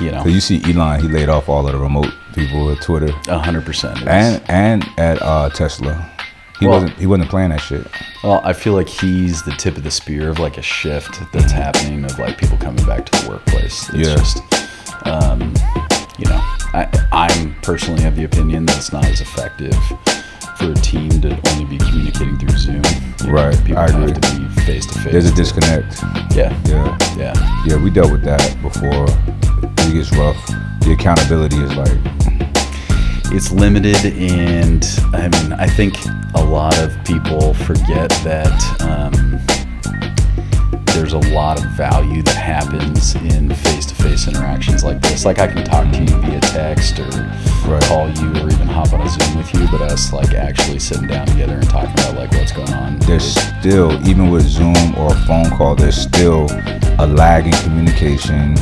You know, So you see Elon, he laid off all of the remote people at Twitter 100%. and at Tesla. He wasn't playing that shit. Well, I feel like he's the tip of the spear of like a shift that's happening of like people coming back to the workplace. It's just, you know, I'm personally of the opinion that it's not as effective for a team to only be communicating through Zoom. Right, People I agree. have to be face to face. There's a disconnect. Yeah. We dealt with that before. It gets rough. The accountability is like, it's limited, and I mean, I think a lot of people forget that there's a lot of value that happens in face-to-face interactions like this. Like, I can talk to you via text or call you or even hop on a Zoom with you, but us like actually sitting down together and talking about like what's going on. there's still, even with Zoom or a phone call, there's still a lag in communication.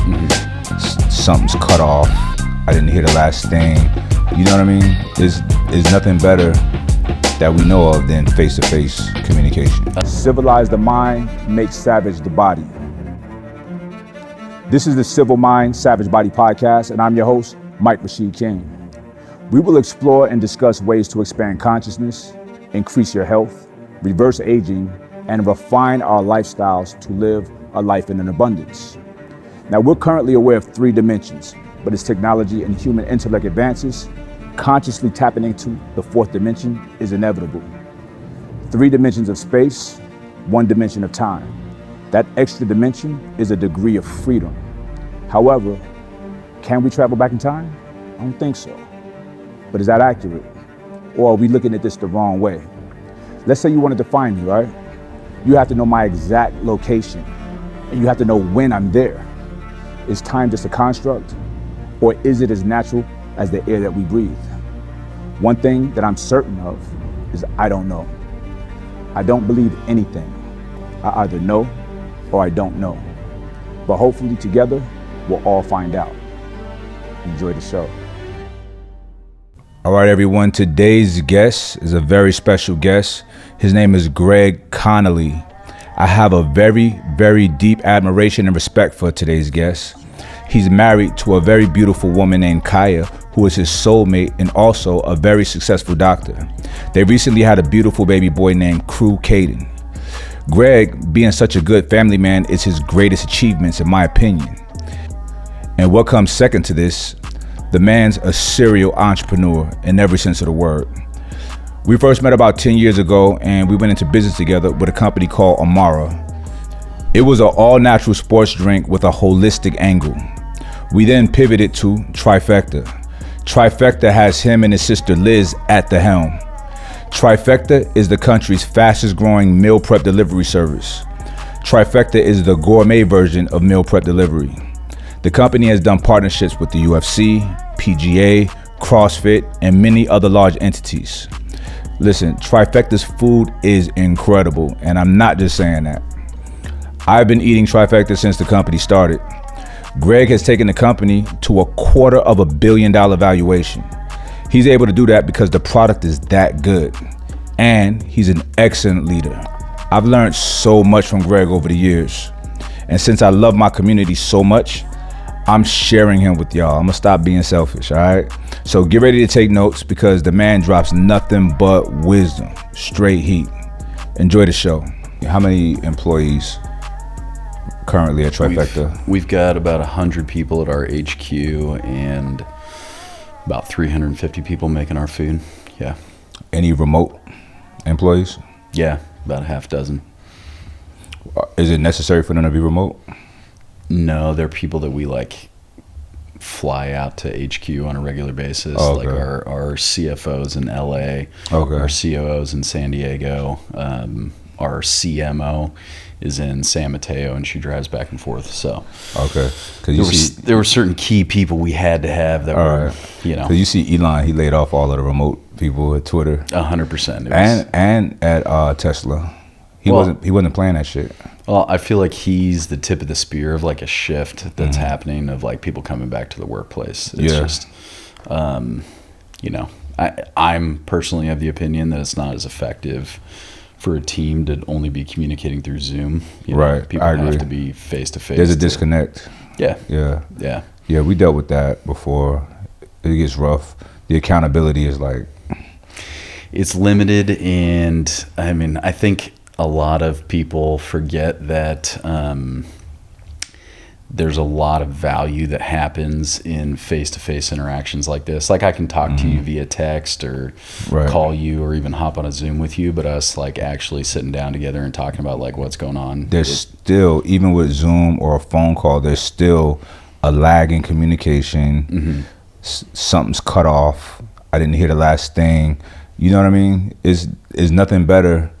Something's cut off. I didn't hear the last thing. You know what I mean? There's nothing better that we know of than face-to-face communication. Civilize the mind, make savage the body. This is the Civil Mind, Savage Body podcast, and I'm your host, Rashid. We will explore and discuss ways to expand consciousness, increase your health, reverse aging, and refine our lifestyles to live a life in an abundance. Now, we're currently aware of 3 dimensions, but as technology and human intellect advances, consciously tapping into the 4th dimension is inevitable. 3 dimensions of space, 1 dimension of time. That extra dimension is a degree of freedom. However, can we travel back in time? I don't think so. But is that accurate? Or are we looking at this the wrong way? Let's say you wanted to find me, right? You have to know my exact location, and you have to know when I'm there. Is time just a construct? Or is it as natural as the air that we breathe? One thing that I'm certain of is I don't know. I don't believe anything. I either know or I don't know. But hopefully together, we'll all find out. Enjoy the show. All right, everyone. Today's guest is a very special guest. His name is Greg Connolly. I have a very, very deep admiration and respect for today's guest. He's married to a very beautiful woman named Kaya, who is his soulmate and also a very successful doctor. They recently had a beautiful baby boy named Crew Caden. Greg, being such a good family man, is his greatest achievements in my opinion. And what comes second to this, the man's a serial entrepreneur in every sense of the word. We first met about 10 years ago, and we went into business together with a company called Amara. It was an all-natural sports drink with a holistic angle. We then pivoted to Trifecta. Trifecta has him and his sister Liz at the helm. Trifecta is the country's fastest growing meal prep delivery service. Trifecta is the gourmet version of meal prep delivery. The company has done partnerships with the UFC, PGA, CrossFit, and many other large entities. Listen, Trifecta's food is incredible, and I'm not just saying that. I've been eating Trifecta since the company started. Greg has taken the company to a $250 million valuation. He's able to do that because the product is that good, and he's an excellent leader. I've learned so much from Greg over the years, and since I love my community so much, I'm sharing him with y'all. I'm gonna stop being selfish, all right? So get ready to take notes because the man drops nothing but wisdom, straight heat. Enjoy the show. How many employees currently at Trifecta? We've got about 100 people at our HQ and about 350 people making our food. Yeah. Any remote employees? Yeah, about a half dozen. Is it necessary for them to be remote? No, they're people that we like fly out to HQ on a regular basis. Oh, okay. Like our CFOs in LA, Okay. our COOs in San Diego, our CMO is in San Mateo, and she drives back and forth. So Okay. there were certain key people we had to have that were, you know. Because you see Elon, he laid off all of the remote people at Twitter 100%. and at Tesla. He wasn't playing that shit. Well, I feel like he's the tip of the spear of like a shift that's happening of like people coming back to the workplace. It's just, you know, I'm personally of the opinion that it's not as effective for a team to only be communicating through Zoom. You know, Right. People I agree. have to be face to face. There's a disconnect. Yeah. Yeah. Yeah. Yeah, we dealt with that before. It gets rough. The accountability is like, it's limited, and I mean, I think a lot of people forget that there's a lot of value that happens in face-to-face interactions like this. Like I can talk to you via text or call you or even hop on a Zoom with you, but us like actually sitting down together and talking about like what's going on. There's still, even with Zoom or a phone call, there's still a lag in communication. Something's cut off. I didn't hear the last thing. You know what I mean? Is nothing better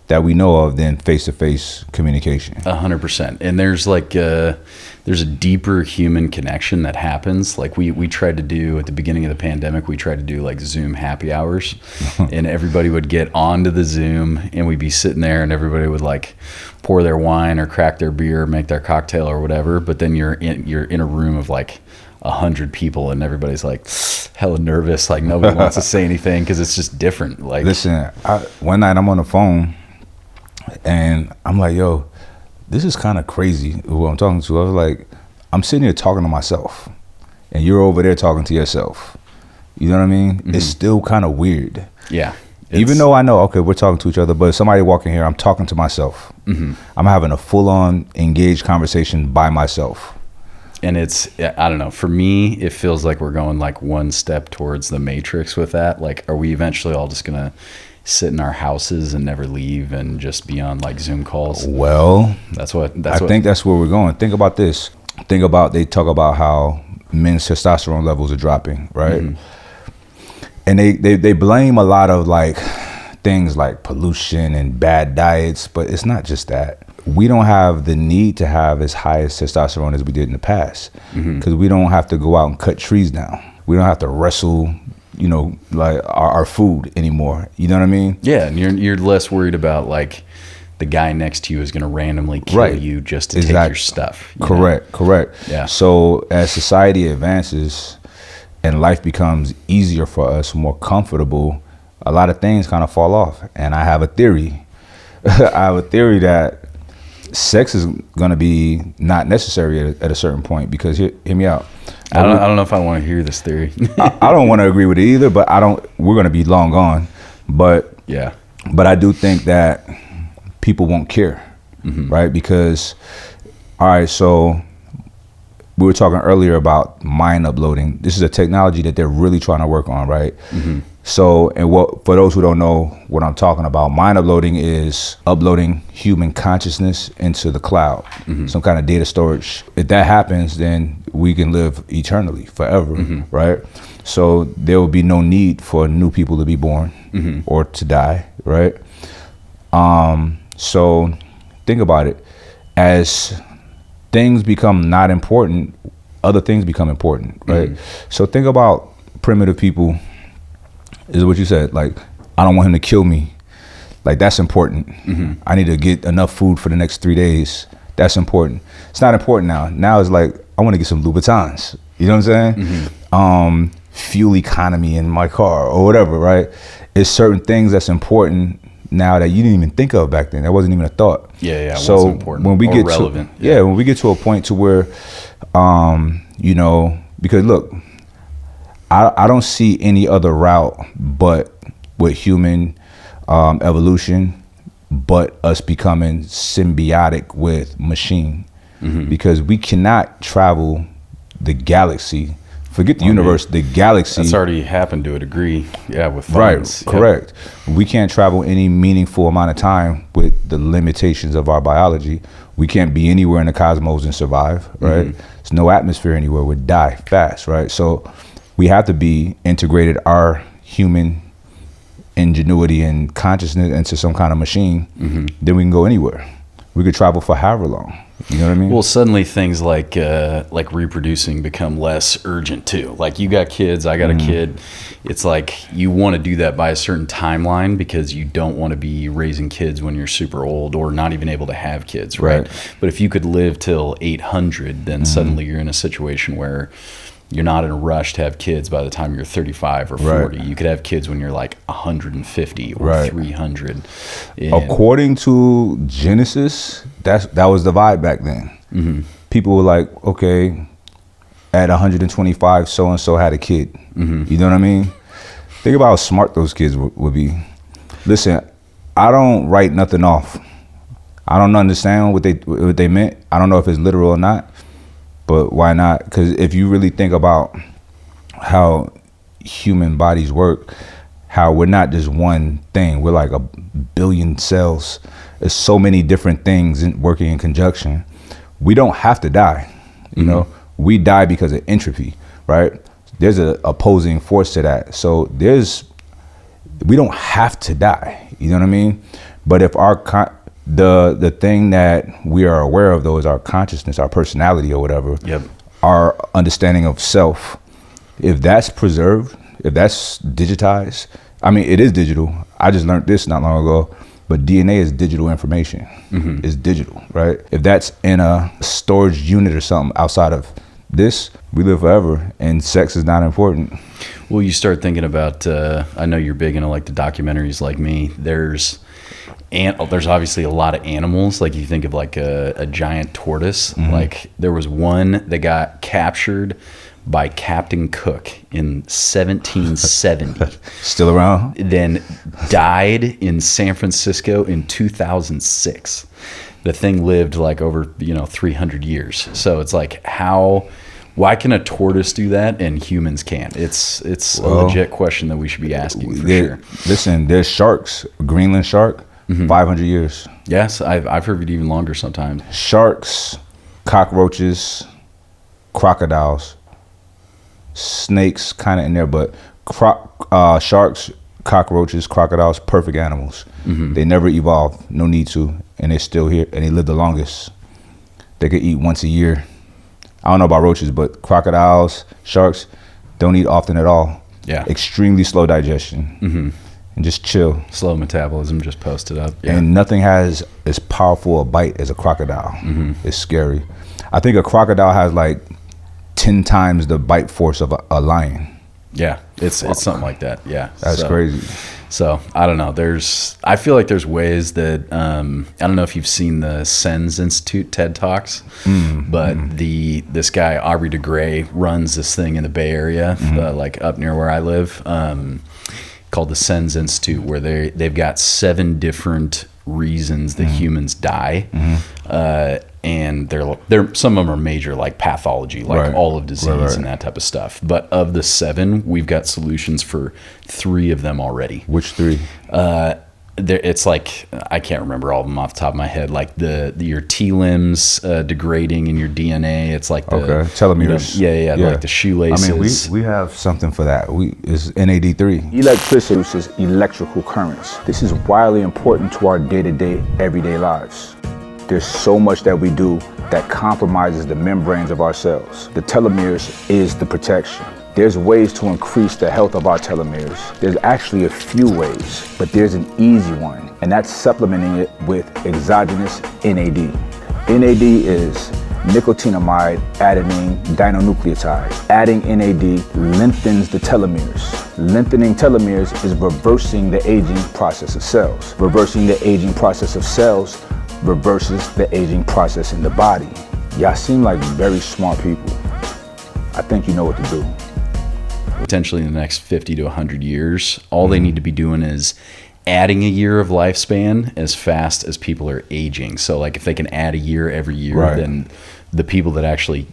that we know of than face-to-face communication. 100%. And there's like there's a deeper human connection that happens. Like we tried to do at the beginning of the pandemic, we tried to do like Zoom happy hours, and everybody would get onto the Zoom and we'd be sitting there and everybody would like pour their wine or crack their beer, make their cocktail or whatever. But then you're in a room of like 100 people and everybody's like hella nervous. Like nobody wants to say anything because it's just different. Like, listen, one night I'm on the phone and I'm like, yo, this is kind of crazy who I'm talking to. I was like, I'm sitting here talking to myself and you're over there talking to yourself. You know what I mean? It's still kind of weird. Yeah. Even though I know, okay, we're talking to each other, but if somebody walking here, I'm talking to myself. I'm having a full-on engaged conversation by myself. And it's, I don't know, for me, it feels like we're going like one step towards the Matrix with that. Like, are we eventually all just going to sit in our houses and never leave and just be on like Zoom calls? Well, I think that's where we're going. Think about this. They talk about how men's testosterone levels are dropping, right? And they blame a lot of like things like pollution and bad diets, but it's not just that. We don't have the need to have as high as testosterone as we did in the past because we don't have to go out and cut trees down. We don't have to wrestle, you know, like our food anymore. You know what I mean? Yeah, and you're less worried about like the guy next to you is going to randomly kill you just to take your stuff. Correct. Yeah. So as society advances and life becomes easier for us, more comfortable, a lot of things kind of fall off. And I have a theory. That sex is going to be not necessary at a certain point because hear me out. I don't know if I want to hear this theory. I don't want to agree with it either, but we're going to be long gone. But yeah, but I do think that people won't care, right? Because, all right, so we were talking earlier about mind uploading. This is a technology that they're really trying to work on, right? So, and for those who don't know what I'm talking about, mind uploading is uploading human consciousness into the cloud, some kind of data storage. If that happens, then we can live eternally, forever, right? So there will be no need for new people to be born or to die, right? So think about it. As things become not important, other things become important, right? So think about primitive people. Is what you said. Like, I don't want him to kill me. Like, that's important. I need to get enough food for the next 3 days. That's important. It's not important now. Now it's like, I want to get some Louboutins. You know what I'm saying? Fuel economy in my car or whatever, right? It's certain things that's important now that you didn't even think of back then. That wasn't even a thought. Yeah. So wasn't important when we get relevant. when we get to a point to where, you know, because look, I don't see any other route but with human evolution, but us becoming symbiotic with machine, because we cannot travel the galaxy. Forget the universe, the galaxy. That's already happened to a degree. Yeah, with phones. Right, correct. We can't travel any meaningful amount of time with the limitations of our biology. We can't be anywhere in the cosmos and survive, right? There's no atmosphere anywhere. We'd die fast, right? So we have to be integrated our human ingenuity and consciousness into some kind of machine. Then we can go anywhere. We could travel for however long. You know what I mean? Well, suddenly things like reproducing become less urgent too. Like you got kids, I got a kid. It's like you want to do that by a certain timeline because you don't want to be raising kids when you're super old or not even able to have kids, right? But if you could live till 800, then suddenly you're in a situation where you're not in a rush to have kids by the time you're 35 or 40. You could have kids when you're like 150 or 300. According to Genesis, that was the vibe back then. People were like, okay, at 125, so-and-so had a kid. You know what I mean? Think about how smart those kids would be. Listen, I don't write nothing off. I don't understand what they meant. I don't know if it's literal or not, but why not? Because if you really think about how human bodies work, how we're not just one thing, we're like a billion cells. There's so many different things working in conjunction. We don't have to die, you know? We die because of entropy, right? There's an opposing force to that. So we don't have to die, you know what I mean? But if the thing that we are aware of, though, is our consciousness, our personality or whatever, our understanding of self, if that's preserved, if that's digitized, I mean, it is digital. I just learned this not long ago, but DNA is digital information. It's digital, right? If that's in a storage unit or something outside of this, we live forever, and sex is not important. Well, you start thinking about, I know you're big into like the documentaries like me. There's obviously a lot of animals. Like you think of like a giant tortoise. Like there was one that got captured by Captain Cook in 1770. Still around? Then died in San Francisco in 2006. The thing lived like over 300 years. So it's like why can a tortoise do that and humans can't? It's a legit question that we should be asking for sure. Listen, there's sharks, Greenland shark, 500 years. Yes, I've heard it even longer sometimes. Sharks, cockroaches, crocodiles, snakes kind of in there, but sharks, cockroaches, crocodiles, perfect animals. They never evolved, no need to, and they're still here, and they live the longest. They could eat once a year. I don't know about roaches, but crocodiles, sharks don't eat often at all. Yeah. Extremely slow digestion. And just chill. Slow metabolism, just posted up. Yeah. And nothing has as powerful a bite as a crocodile. It's scary. I think a crocodile has like 10 times the bite force of a lion. Yeah, it's something like that. Yeah, that's crazy. So I don't know. I feel like there's ways that I don't know if you've seen the SENS Institute TED Talks, but this guy Aubrey de Grey runs this thing in the Bay Area, like up near where I live, called the SENS Institute, where they've got 7 different reasons that humans die. And they're some of them are major, like pathology, like all of disease and that type of stuff. But of the 7, we've got solutions for 3 of them already. Which 3? It's like, I can't remember all of them off the top of my head. Like your T limbs degrading in your DNA. It's like telomeres. Like the shoelaces. I mean, we have something for that. It's NAD3. Electricity produces electrical currents. This is wildly important to our day-to-day, everyday lives. There's so much that we do that compromises the membranes of our cells. The telomeres is the protection. There's ways to increase the health of our telomeres. There's actually a few ways, but there's an easy one, and that's supplementing it with exogenous NAD. NAD is nicotinamide adenine dinucleotide. Adding NAD lengthens the telomeres. Lengthening telomeres is reversing the aging process of cells. Reversing the aging process of cells reverses the aging process in the body. Y'all seem like very smart people. I think you know what to do. Potentially in the next 50 to 100 years, all they need to be doing is adding a year of lifespan as fast as people are aging. So like if they can add a year every year, then the people that actually,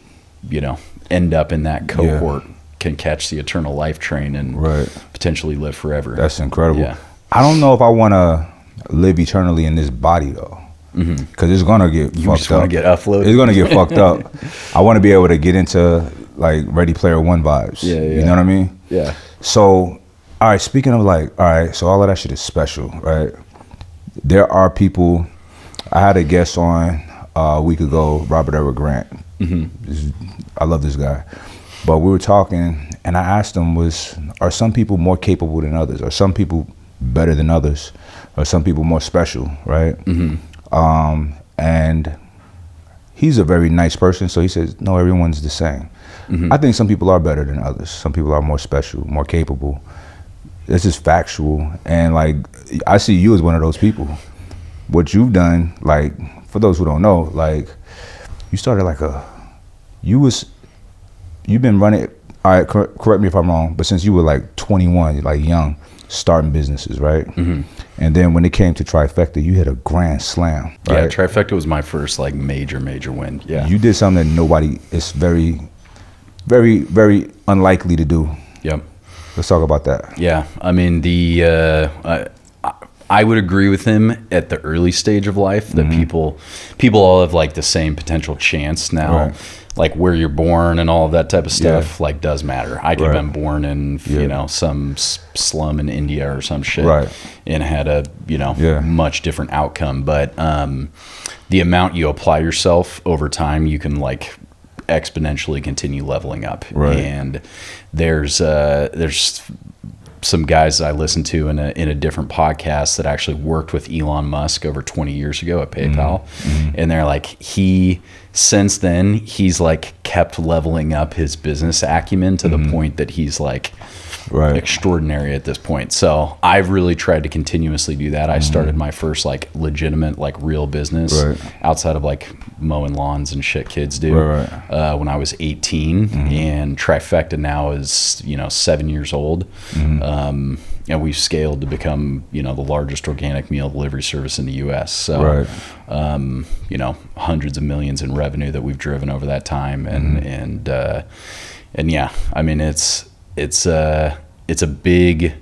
end up in that cohort can catch the eternal life train and potentially live forever. That's incredible. Yeah. I don't know if I want to live eternally in this body though. Because it's gonna get fucked up. Get uploaded. It's gonna get fucked up. I want to be able to get into like Ready Player One vibes. You know what I mean? Yeah. So, all right. Speaking of so all of that shit is special, right? There are people. I had a guest on a week ago, Robert Edward Grant. I love this guy, but we were talking, and I asked him, are some people more capable than others? Are some people better than others? Are some people more special? Right? And he's a very nice person, so he says, no, everyone's the same. I think some people are better than others. Some people are more special, more capable. This is factual. And like, I see you as one of those people. What you've done, like, for those who don't know, like, you started like you've been running. All right, correct me if I'm wrong, but since you were like 21, you're like young, starting businesses, right? Mm-hmm. And then when it came to Trifecta, you hit a grand slam. Right? Yeah, Trifecta was my first like major win. Yeah, you did something that nobody is very, very, very unlikely to do. Yep. Let's talk about that. Yeah, I mean I would agree with him at the early stage of life that people all have like the same potential chance now. Right. Like where you're born and all of that type of stuff, like does matter. I could have been born in, you know, some slum in India or some shit, and had a, you know, much different outcome. But the amount you apply yourself over time, you can like exponentially continue leveling up. Right. And there's some guys that I listened to in a different podcast that actually worked with Elon Musk over 20 years ago at PayPal. And they're like, since then, he's like kept leveling up his business acumen to the point that he's like extraordinary at this point. So I've really tried to continuously do that. I started my first like legitimate, like real business outside of like mowing lawns and shit kids do when I was 18. And Trifecta now is, you know, 7 years old. And we've scaled to become, you know, the largest organic meal delivery service in the U.S. So, you know, hundreds of millions in revenue that we've driven over that time. And yeah, I mean, it's a big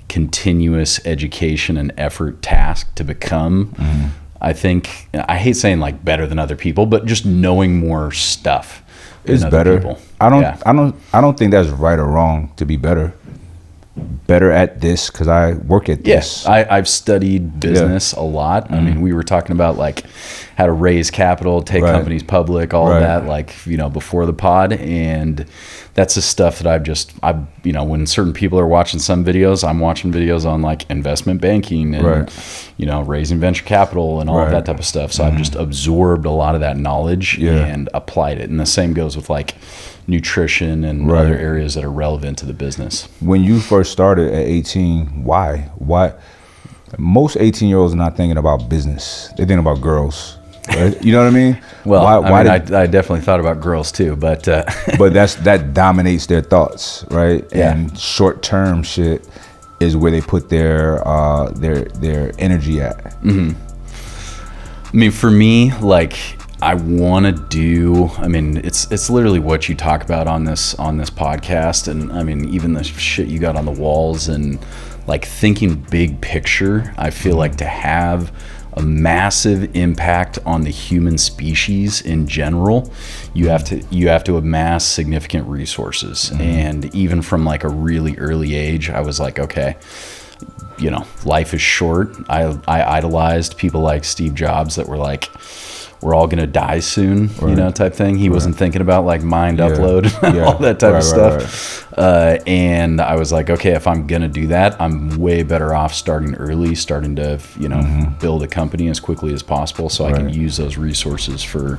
continuous education and effort task to become, I think, I hate saying like better than other people, but just knowing more stuff. It's better. People. I don't think that's right or wrong to be better at this because I work at this. Yes, I've studied business a lot. I mean, we were talking about like how to raise capital, take companies public, all of that, like, you know, before the pod. And that's the stuff that you know, when certain people are watching some videos, I'm watching videos on like investment banking and, you know, raising venture capital and all of that type of stuff. So I've just absorbed a lot of that knowledge and applied it. And the same goes with like nutrition and other areas that are relevant to the business. When you first started at 18, why? Most 18-year-olds are not thinking about business. They're thinking about girls. Right? You know what I mean? Well, I definitely thought about girls too, but but that dominates their thoughts, right? Yeah. And short-term shit is where they put their energy at. I mean, for me, like, I want to do, I mean, it's literally what you talk about on this podcast. And I mean, even the shit you got on the walls and like thinking big picture, I feel like to have a massive impact on the human species in general, you have to amass significant resources. And even from like a really early age, I was like, okay, you know, life is short. I idolized people like Steve Jobs that were like, we're all gonna die soon, you know, type thing. He wasn't thinking about like mind upload, all that type of stuff. And I was like, okay, if I'm gonna do that, I'm way better off starting early, starting to, you know, build a company as quickly as possible, so I can use those resources for,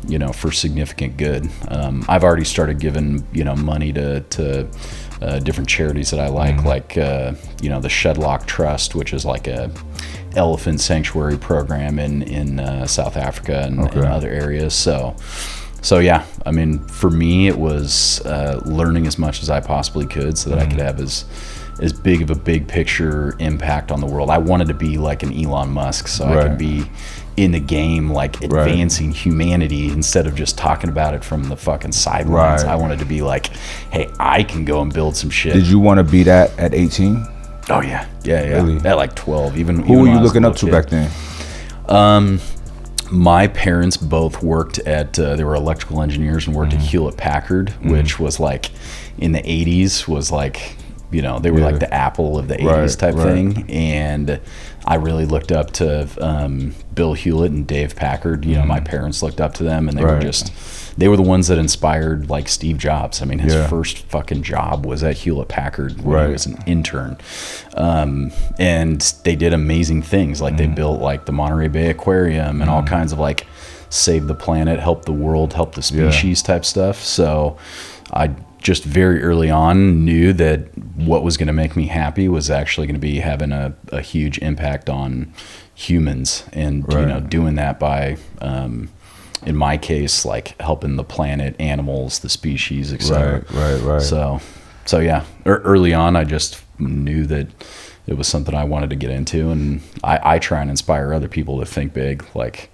you know, for significant good. I've already started giving, you know, money to different charities that I like, you know, the Shedlock Trust, which is like a elephant sanctuary program in South Africa and other areas. So yeah, I mean, for me, it was learning as much as I possibly could so that I could have as big of a big picture impact on the world. I wanted to be like an Elon Musk, so I could be in the game, like advancing humanity instead of just talking about it from the fucking sidelines. I wanted to be like, hey, I can go and build some shit. Did you want to be that at 18? Oh yeah. Really? At like 12, even. Who were you looking up to back then? My parents both worked at, they were electrical engineers and worked at Hewlett Packard, which was like in the 80s was like, you know, they were like the Apple of the 80s type thing. And I really looked up to Bill Hewlett and Dave Packard. You know, my parents looked up to them, and they were just, they were the ones that inspired like Steve Jobs. I mean, his first fucking job was at Hewlett Packard when he was an intern. And they did amazing things. Like they built like the Monterey Bay Aquarium and all kinds of like save the planet, help the world, help the species type stuff. So I just very early on knew that what was going to make me happy was actually going to be having a huge impact on humans, and you know, doing that by in my case, like helping the planet, animals, the species, etc. Right. So yeah, early on, I just knew that it was something I wanted to get into, and I try and inspire other people to think big. Like,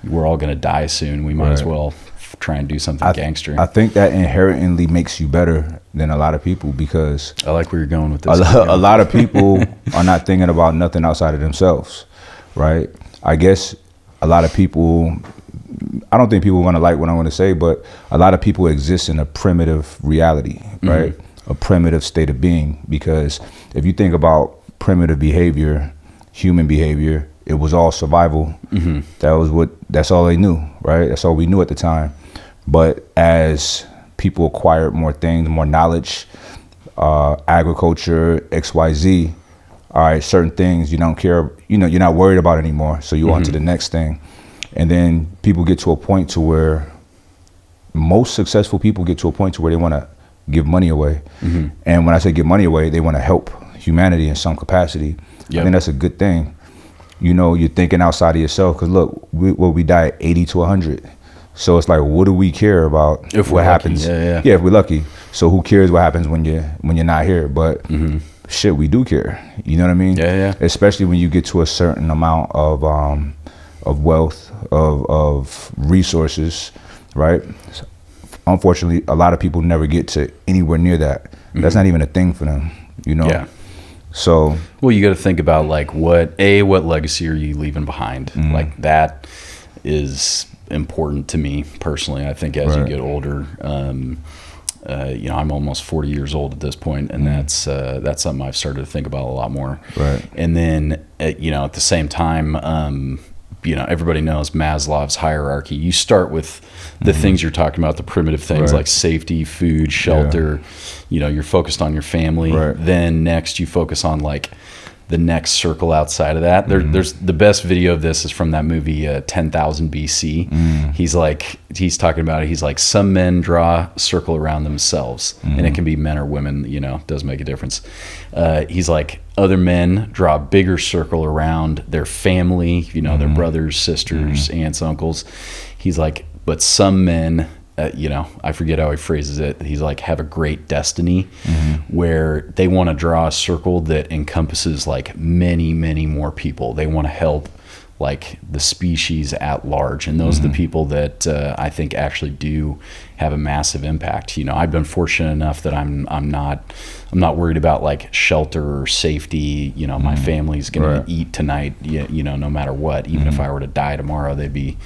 we're all going to die soon. We might as well try and do something gangster. I think that inherently makes you better than a lot of people, because I like where you're going with this. A lot of people are not thinking about nothing outside of themselves, right? I guess a lot of people, I don't think people want to like what I'm going to say, but a lot of people exist in a primitive reality, right? A primitive state of being, because if you think about primitive behavior, human behavior, it was all survival. That's all they knew, right? That's all we knew at the time. But as people acquired more things, more knowledge, agriculture, XYZ, all right, certain things you don't care, you're not worried about anymore. So you on to the next thing. And then people get to a point to where most successful people get to a point to where they want to give money away. And when I say give money away, they want to help humanity in some capacity. I think that's a good thing. You're thinking outside of yourself, because look, we die at 80 to 100. So it's like, what do we care about if what happens? Yeah, if we're lucky. So who cares what happens when you're not here? But shit, we do care. You know what I mean? Yeah. Especially when you get to a certain amount of wealth, of resources, right? Unfortunately, a lot of people never get to anywhere near that. That's not even a thing for them, Yeah. So, well, you got to think about like what legacy are you leaving behind? Like, that is important to me personally. I think as you get older, I'm almost 40 years old at this point, and that's something I've started to think about a lot more. Right. And then at the same time, everybody knows Maslow's hierarchy. You start with the things you're talking about, the primitive things like safety, food, shelter. You're focused on your family. Then next you focus on like the next circle outside of that. There's the best video of this is from that movie 10,000 BC. He's talking about it. He's like, some men draw a circle around themselves, and it can be men or women, it does make a difference. He's like, other men draw a bigger circle around their family, their brothers, sisters, aunts, uncles. He's like, but some men, I forget how he phrases it. He's like, have a great destiny, where they want to draw a circle that encompasses like many, many more people. They want to help like the species at large. And those are the people that I think actually do have a massive impact. I've been fortunate enough that I'm not worried about like shelter or safety. My family's going to eat tonight, no matter what. Even if I were to die tomorrow, they'd be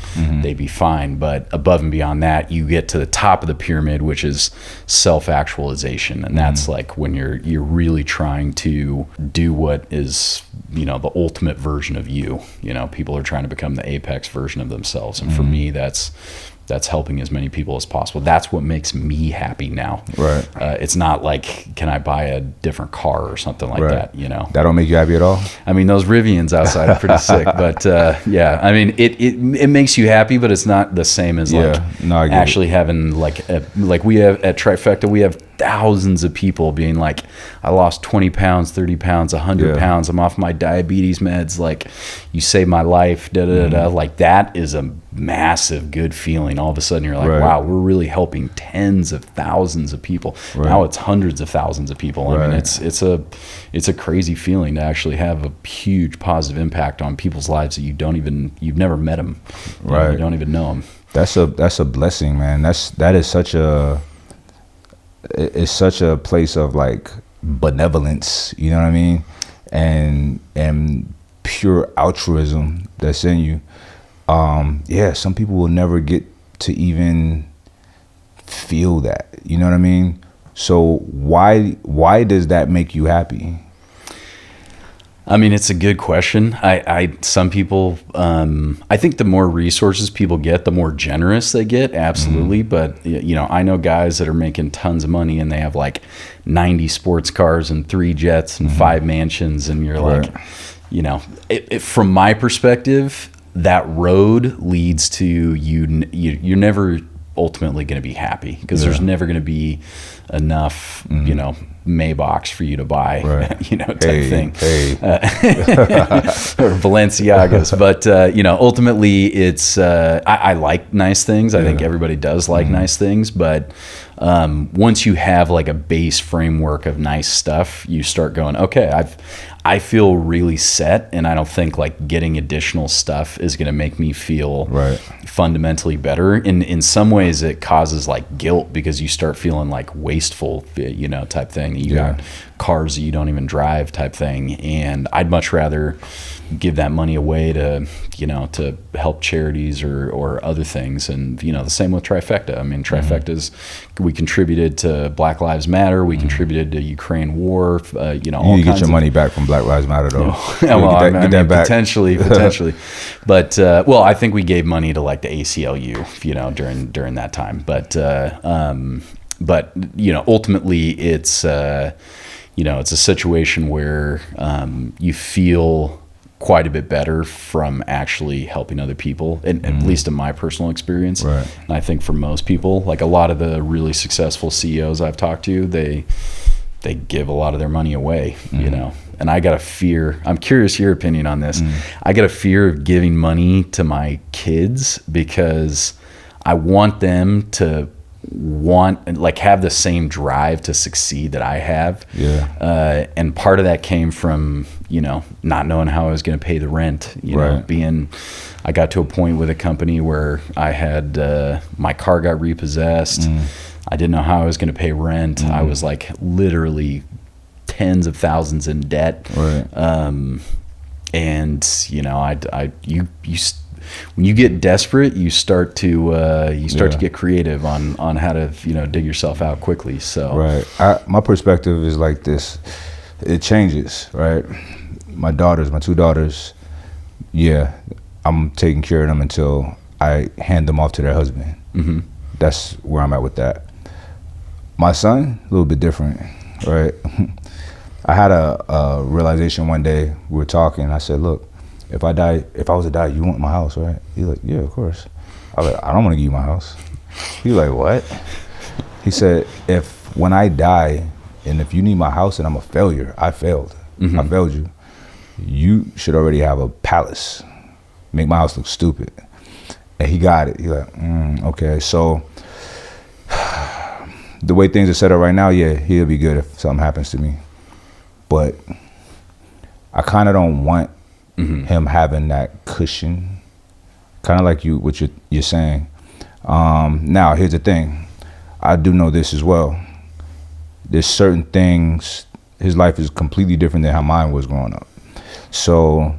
fine. But above and beyond that, you get to the top of the pyramid, which is self-actualization. And that's like when you're really trying to do what is, the ultimate version of you. People are trying to become the apex version of themselves. And for me, that's helping as many people as possible. That's what makes me happy now. Right. It's not like, can I buy a different car or something like that, That don't make you happy at all? I mean, those Rivians outside are pretty sick, but yeah, I mean, it makes you happy, but it's not the same as actually having like we have at Trifecta, we have thousands of people being like, I lost 20 pounds, 30 pounds, 100 pounds. I'm off my diabetes meds. Like, you saved my life, Like, that is a massive good feeling. All of a sudden you're like, wow, we're really helping tens of thousands of people. Now it's hundreds of thousands of people. I mean, it's a crazy feeling to actually have a huge positive impact on people's lives that you've never met them. You don't even know them. That's a blessing, man. That is such a, it's such a place of like benevolence, you know what I mean? And pure altruism that's in you. Some people will never get to even feel that, you know what I mean? So why does that make you happy? I mean, it's a good question. Some people, I think the more resources people get, the more generous they get. Absolutely. But I know guys that are making tons of money and they have like 90 sports cars and 3 jets and 5 mansions. And you're like, from my perspective, that road leads to you're never ultimately going to be happy, because there's never going to be enough, you know, Maybachs for you to buy, you know, type thing, or Balenciagas. But, you know, ultimately it's, I like nice things. I think everybody does like nice things, but once you have like a base framework of nice stuff, you start going, okay, I feel really set, and I don't think like getting additional stuff is going to make me feel fundamentally better. In some ways it causes like guilt, because you start feeling like wasteful, you know, type thing. You got cars that you don't even drive type thing. And I'd much rather give that money away to, you know, to help charities or other things. And, you know, the same with Trifecta. I mean, Trifecta's, we contributed to Black Lives Matter. We contributed to Ukraine war, you know, all you kinds get your money back from Black Lives Matter, though. Well, I mean, potentially. But, well, I think we gave money to like the ACLU, you know, during that time. But, you know, ultimately it's, you know, it's a situation where you feel quite a bit better from actually helping other people, and at least in my personal experience. And I think for most people, like a lot of the really successful CEOs I've talked to, they give a lot of their money away, you know. And I got a fear, I'm curious your opinion on this. I got a fear of giving money to my kids, because I want them to have the same drive to succeed that I have. And part of that came from, you know, not knowing how I was going to pay the rent, you know, I got to a point with a company where I had, my car got repossessed. I didn't know how I was going to pay rent. I was like literally tens of thousands in debt. And, you know, when you get desperate, you start to get creative on how to, you know, dig yourself out quickly. So my perspective is like this: it changes, right? My two daughters, I'm taking care of them until I hand them off to their husband. That's where I'm at with that. My son, a little bit different, right? I had a realization one day. We were talking. I said, "Look, if I was to die, you want my house, right?" He's like, "Yeah, of course." I was like, "I don't want to give you my house." He was like, "What?" He said, when I die, and if you need my house and I'm a failure, I failed. I failed you. You should already have a palace. Make my house look stupid. And he got it. He's like, okay. So the way things are set up right now, he'll be good if something happens to me. But I kind of don't want him having that cushion, kind of like what you're saying. Now, here's the thing. I do know this as well. There's certain things, his life is completely different than how mine was growing up. So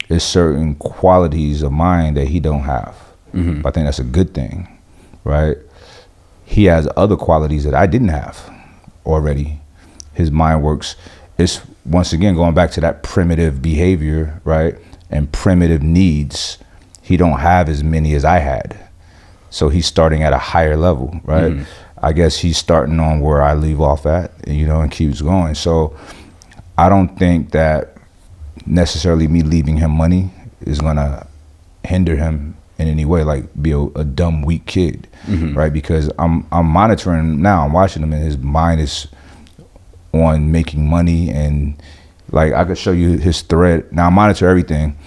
there's certain qualities of mine that he don't have. I think that's a good thing, right? He has other qualities that I didn't have already. His mind works. It's, once again, going back to that primitive behavior, right? And primitive needs. He don't have as many as I had. So he's starting at a higher level, right? I guess he's starting on where I leave off at, you know, and keeps going. So I don't think that necessarily me leaving him money is gonna hinder him in any way, like be a dumb, weak kid, right? Because I'm monitoring him now. I'm watching him, and his mind is on making money. And like, I could show you his thread. Now I monitor everything.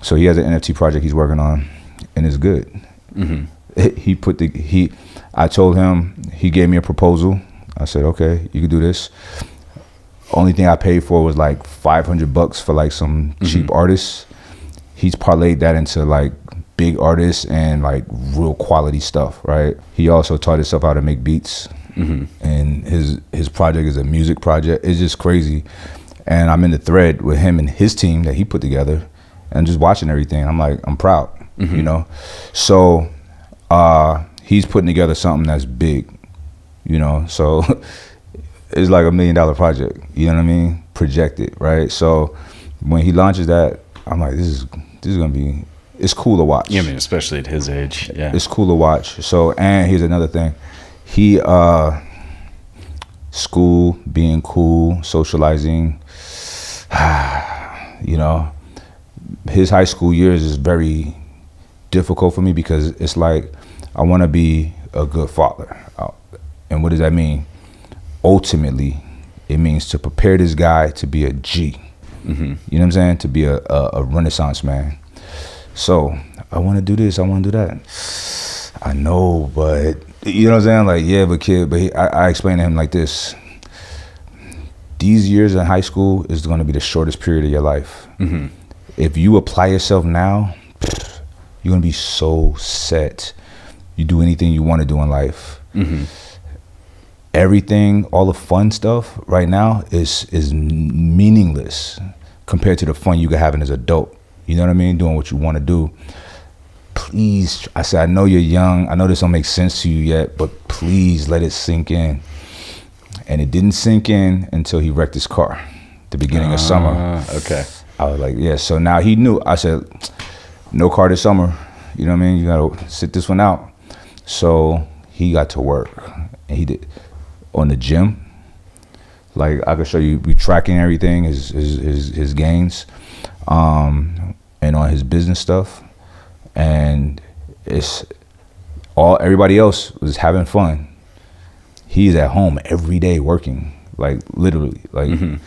So he has an NFT project he's working on, and it's good. I told him, he gave me a proposal. I said, okay, you can do this. Only thing I paid for was like $500 for like some cheap artists. He's parlayed that into like big artists and like real quality stuff, right? He also taught himself how to make beats. And his project is a music project. It's just crazy. And I'm in the thread with him and his team that he put together, and just watching everything. I'm like, I'm proud, you know? So he's putting together something that's big, you know? So it's like $1 million project, you know what I mean? Projected, right? So when he launches that, I'm like, this is gonna be, it's cool to watch. Yeah, I mean, especially at his age. Yeah, it's cool to watch. So, and here's another thing. He, school, being cool, socializing, you know, his high school years is very difficult for me, because it's like, I want to be a good father. And what does that mean? Ultimately, it means to prepare this guy to be a G. You know what I'm saying? To be a Renaissance man. So I want to do this, I want to do that. I know, but you know what I'm saying? Like, yeah, but kid, but I explained to him like this. These years in high school is going to be the shortest period of your life. If you apply yourself now, you're going to be so set. You do anything you want to do in life. Everything, all the fun stuff right now is meaningless compared to the fun you can have as an adult. You know what I mean? Doing what you want to do. Please, I said, I know you're young. I know this don't make sense to you yet, but please let it sink in. And it didn't sink in until he wrecked his car at the beginning of summer. Okay. I was like, yeah. So now he knew. I said, no car this summer. You know what I mean? You got to sit this one out. So he got to work. And he did on the gym. Like, I could show you, we tracking everything, his gains, and on his business stuff. And everybody else was having fun. He's at home every day working, like literally, like in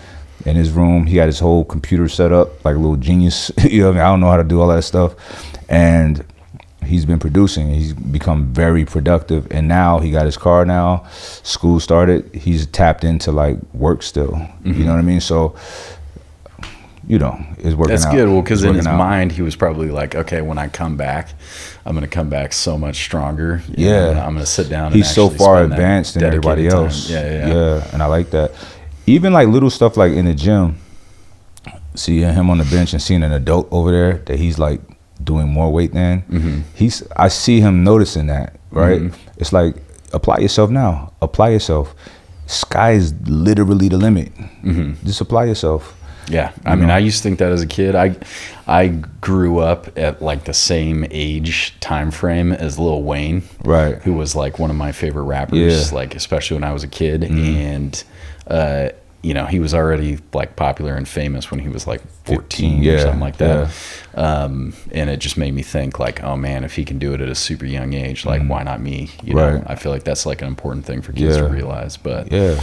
his room. He got his whole computer set up like a little genius. You know what I mean? I don't know how to do all that stuff. And he's been producing. He's become very productive. And now he got his car now. School started. He's tapped into like work still. You know what I mean? So, you know, it's working out. That's good. Well, because in his mind, he was probably like, okay, when I come back, I'm going to come back so much stronger. Yeah. I'm going to sit down. He's so far advanced than everybody else. Yeah. And I like that. Even like little stuff like in the gym, seeing him on the bench and seeing an adult over there that he's like doing more weight than, I see him noticing that, right? It's like, apply yourself now. Apply yourself. Sky is literally the limit. Just apply yourself. Yeah, I mean, I used to think that as a kid. I grew up at like the same age time frame as Lil Wayne, right? Who was like one of my favorite rappers, like especially when I was a kid. And you know, he was already like popular and famous when he was like 14 or something like that. And it just made me think like, oh man, if he can do it at a super young age, like why not me? You know, I feel like that's like an important thing for kids to realize. But yeah,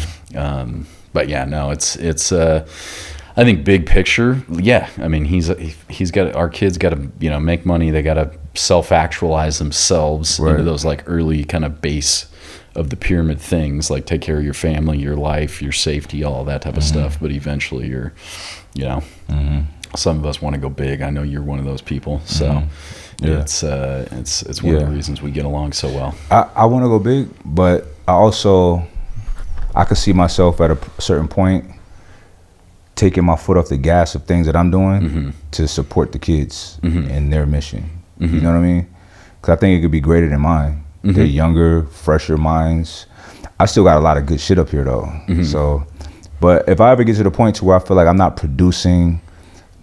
no, it's I think big picture, yeah. I mean, our kids got to, you know, make money. They got to self-actualize themselves into those like early kind of base of the pyramid things, like take care of your family, your life, your safety, all that type of stuff. But eventually you're, you know, some of us want to go big. I know you're one of those people. So it's one of the reasons we get along so well. I want to go big, but I could see myself at a certain point taking my foot off the gas of things that I'm doing to support the kids and their mission. You know what I mean? Because I think it could be greater than mine. They're younger, fresher minds. I still got a lot of good shit up here though. So, but if I ever get to the point to where I feel like I'm not producing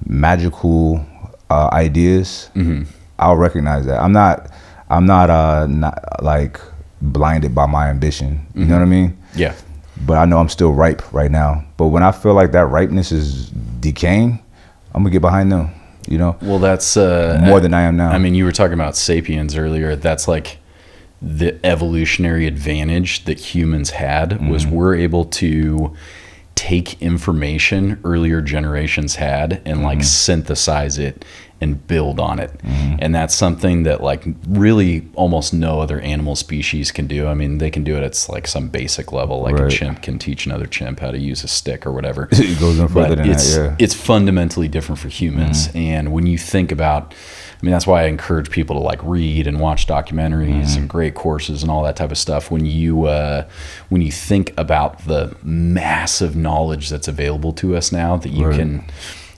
magical ideas, I'll recognize that. I'm not like blinded by my ambition. You know what I mean? Yeah. But I know I'm still ripe right now. But when I feel like that ripeness is decaying, I'm gonna get behind them, you know? Well, that's more than I am now. I mean, you were talking about sapiens earlier. That's like the evolutionary advantage that humans had was we're able to take information earlier generations had and like synthesize it and build on it. And that's something that like really almost no other animal species can do. I mean, they can do it at like some basic level, like a chimp can teach another chimp how to use a stick or whatever. It goes no further than that, it's fundamentally different for humans. And when you think about, I mean, that's why I encourage people to like read and watch documentaries and great courses and all that type of stuff. When you think about the massive knowledge that's available to us now that you can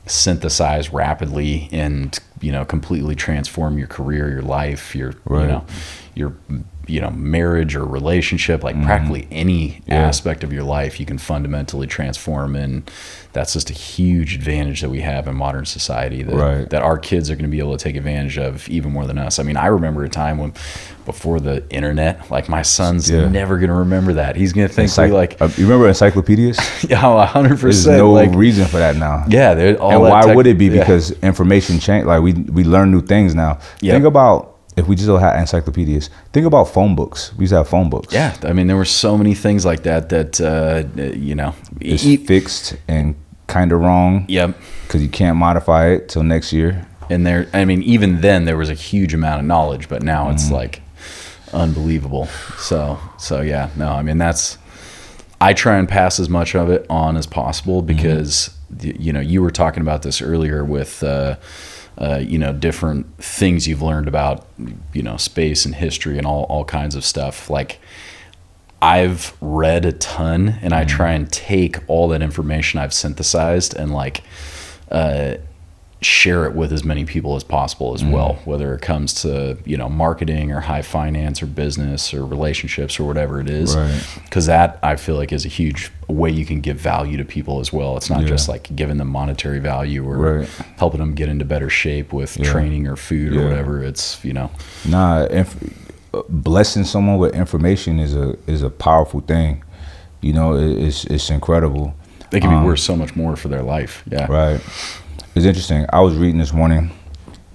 synthesize rapidly and, you know, completely transform your career, your life, your marriage or relationship, like practically any aspect of your life you can fundamentally transform. And that's just a huge advantage that we have in modern society that our kids are going to be able to take advantage of even more than us. I mean, I remember a time when before the internet, like my son's never going to remember that. He's going to think you remember encyclopedias? Yeah, 100%. There's no reason for that now. Yeah. And why would it be? Because information changed. Like we learn new things now. Think about if we just had encyclopedias, think about phone books. We used to have phone books. Yeah, I mean, there were so many things like that it's fixed and kind of wrong. Yep. Because you can't modify it till next year. And even then there was a huge amount of knowledge, but now it's like unbelievable. So yeah, no, I mean, I try and pass as much of it on as possible because, you were talking about this earlier with, different things you've learned about, space and history and all kinds of stuff. Like, I've read a ton, and I try and take all that information I've synthesized and share it with as many people as possible as well, whether it comes to, marketing or high finance or business or relationships or whatever it is. Because that, I feel like, is a huge way you can give value to people as well. It's not just like giving them monetary value or helping them get into better shape with training or food or whatever. It's, blessing someone with information is a powerful thing. It's incredible. They can be worth so much more for their life. Yeah. Right. It's interesting. I was reading this morning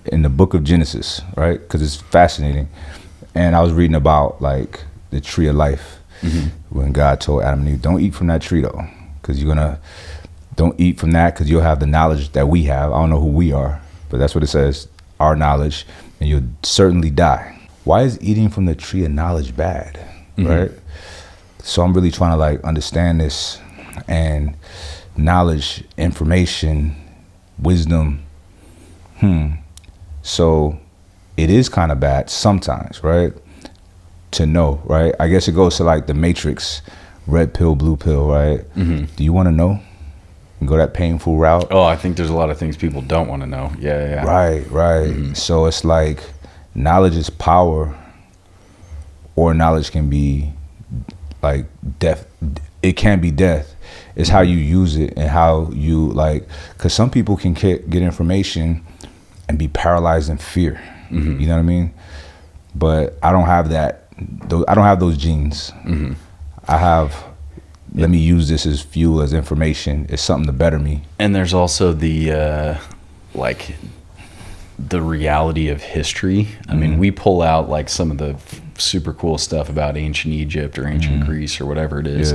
in the book of Genesis, right? Because it's fascinating. And I was reading about like the tree of life when God told Adam and Eve, don't eat from that tree though, because don't eat from that because you'll have the knowledge that we have. I don't know who we are, but that's what it says, our knowledge, and you'll certainly die. Why is eating from the tree of knowledge bad, right? So I'm really trying to understand this, and knowledge, information, wisdom. So it is kind of bad sometimes, right? To know, right? I guess it goes to the Matrix, red pill, blue pill, right? Do you want to know? And go that painful route? Oh, I think there's a lot of things people don't want to know. Yeah. Right. So it's like knowledge is power, or knowledge can be like death. It can be death. It's how you use it and how you because some people can get information and be paralyzed in fear. You know what I mean? But I don't have that. I don't have those genes. I have, let me use this as fuel, as information. It's something to better me. And there's also the reality of history. I mean, we pull out some of the super cool stuff about ancient Egypt or ancient Greece or whatever it is.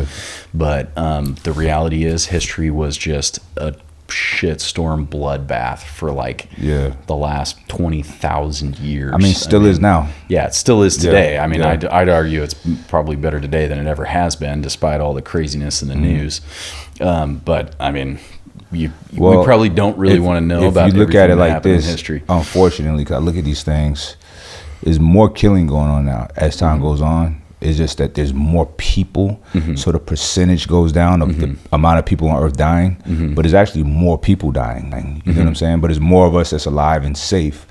But the reality is history was just a shitstorm bloodbath for the last 20,000 years. I mean, still is now. Yeah, it still is today. I mean, I'd argue it's probably better today than it ever has been, despite all the craziness in the news. But I mean, we probably don't really want to know about. If you look at it like this, in history. Unfortunately, 'cause I look at these things, there's more killing going on now as time goes on. It's just that there's more people, so the percentage goes down of the amount of people on Earth dying, but there's actually more people dying. You know what I'm saying? But there's more of us that's alive and safe.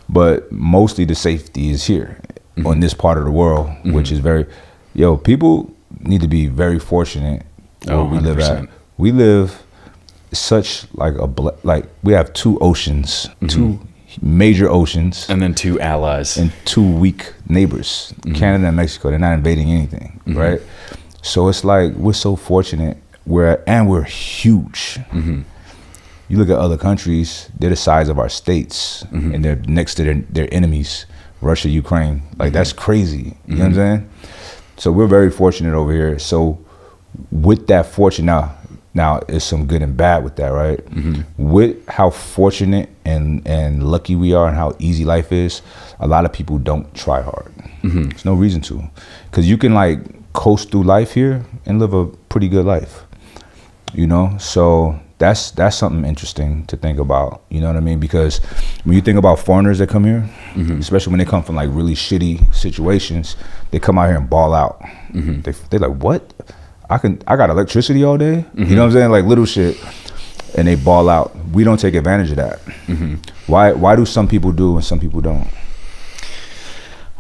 But mostly the safety is here on this part of the world, which is people need to be very fortunate where we live at. We live such we have two oceans, two major oceans, and then two allies and two weak neighbors, Canada and Mexico. They're not invading anything, right? So it's we're so fortunate. We're huge. You look at other countries; they're the size of our states, and they're next to their enemies, Russia, Ukraine. That's crazy. You know what I'm saying? So we're very fortunate over here. So with that fortune now, there's some good and bad with that, right? With how fortunate and lucky we are and how easy life is, a lot of people don't try hard. There's no reason to. Because you can coast through life here and live a pretty good life, So that's something interesting to think about, you know what I mean? Because when you think about foreigners that come here, especially when they come from really shitty situations, they come out here and ball out. They're like, what? I got electricity all day. You know what I'm saying? Little shit, and they ball out. We don't take advantage of that. Why do some people do and some people don't?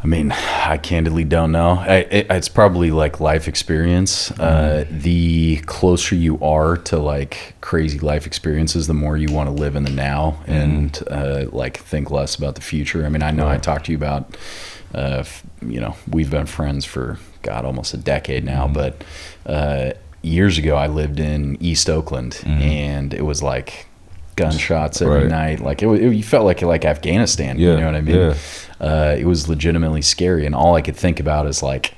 I mean, I candidly don't know. It's probably life experience. The closer you are to crazy life experiences, the more you want to live in the now and think less about the future. I mean, I know I talked to you about, we've been friends for almost a decade now, but years ago I lived in East Oakland, and it was gunshots every night. Like you felt like Afghanistan. You know what I mean? Yeah. It was legitimately scary, and all I could think about is like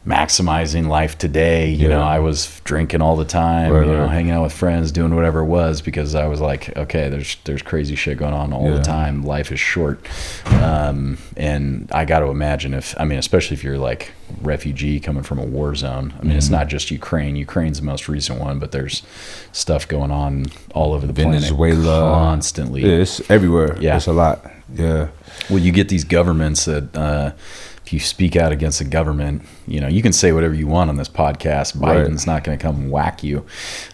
maximizing life today. You know, I was drinking all the time, hanging out with friends, doing whatever it was, because I was like, okay, there's crazy shit going on all the time. Life is short. And I got to imagine especially if you're like refugee coming from a war zone. I mean, it's not just Ukraine. Ukraine's the most recent one, but there's stuff going on all over the Venezuela, planet constantly. Yeah, it's everywhere. Yeah. It's a lot. Yeah. Well, you get these governments that, if you speak out against the government, you can say whatever you want on this podcast. Biden's not going to come whack you.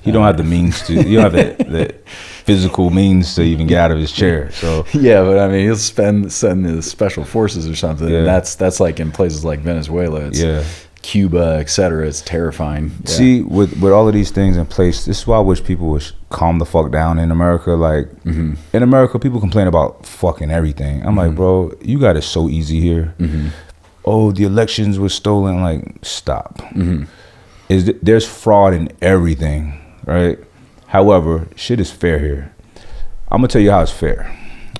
He don't have the means to. You don't have the physical means to even get out of his chair. So yeah, but I mean, he'll send the special forces or something. Yeah. And that's like in places like Venezuela. It's Cuba, etc. It's terrifying. Yeah. See, with all of these things in place, this is why I wish people would calm the fuck down in America. Like in America, people complain about fucking everything. I'm like, bro, you got it so easy here. Oh, the elections were stolen. Like, stop. There's fraud in everything, right? However, shit is fair here. I'm gonna tell you how it's fair.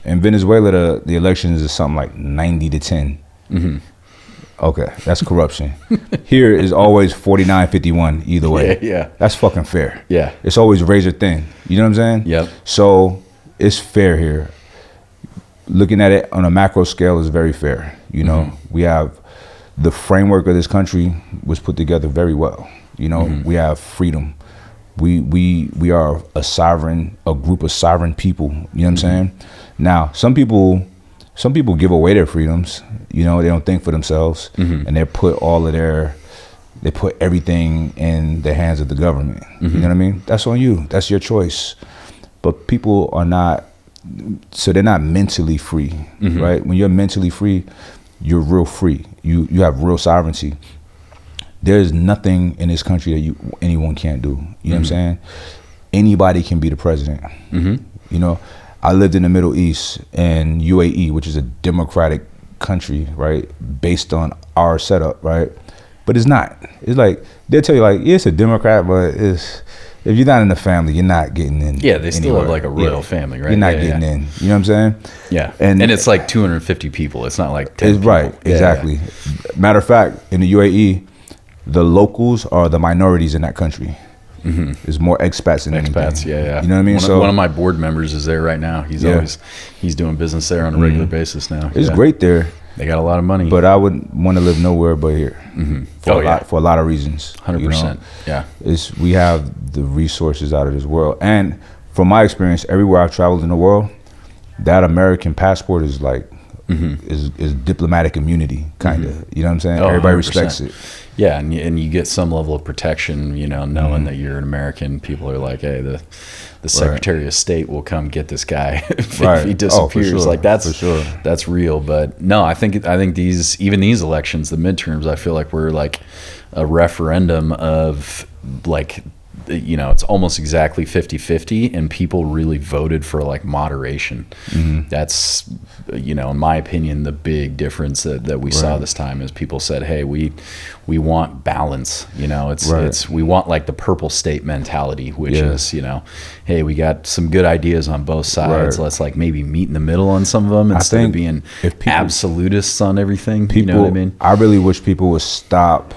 In Venezuela, the elections is something like 90-10. Okay, that's corruption. Here is always 49-51 either way. Yeah. That's fucking fair. Yeah. It's always razor thin. You know what I'm saying? Yep. So it's fair here. Looking at it on a macro scale is very fair. We have the framework of this country was put together very well. We have freedom. We are a group of sovereign people. You know what I'm saying? Now, some people give away their freedoms. They don't think for themselves, and they put everything in the hands of the government. You know what I mean? That's on you. That's your choice. But people are not. So they're not mentally free, right? When you're mentally free, you're real free. You have real sovereignty. There's nothing in this country that anyone can't do. You know what I'm saying? Anybody can be the president. I lived in the Middle East and UAE, which is a democratic country, right? Based on our setup, right? But it's not. It's like, they'll tell you like, yeah, it's a Democrat, but if you're not in the family, you're not getting in. Yeah, they still have like a royal family, right? You're not getting in. You know what I'm saying? Yeah. And it's like 250 people. It's not like 10 people. Right, exactly. Yeah. Matter of fact, in the UAE, the locals are the minorities in that country. There's more expats than anything. Yeah. You know what I mean? One of my board members is there right now. He's doing business there on a regular basis now. It's great there. They got a lot of money. But I wouldn't want to live nowhere but here. For a lot of reasons. 100%. Yeah. We have the resources out of this world. And from my experience, everywhere I've traveled in the world, that American passport is like, is diplomatic immunity, kind of. You know what I'm saying? Everybody 100%. Respects it. Yeah, and you get some level of protection, knowing that you're an American. People are like, hey, the Secretary of State will come get this guy if he disappears. For sure. Like that's real. But no, I think these elections, the midterms, I feel like we're like a referendum of like, it's almost exactly 50-50, and people really voted for like moderation. That's, in my opinion, the big difference that we saw this time is people said, hey, we want balance. We want like the purple state mentality, which is, hey, we got some good ideas on both sides. Let's like maybe meet in the middle on some of them instead of being absolutists on everything. You know what I mean? I really wish people would stop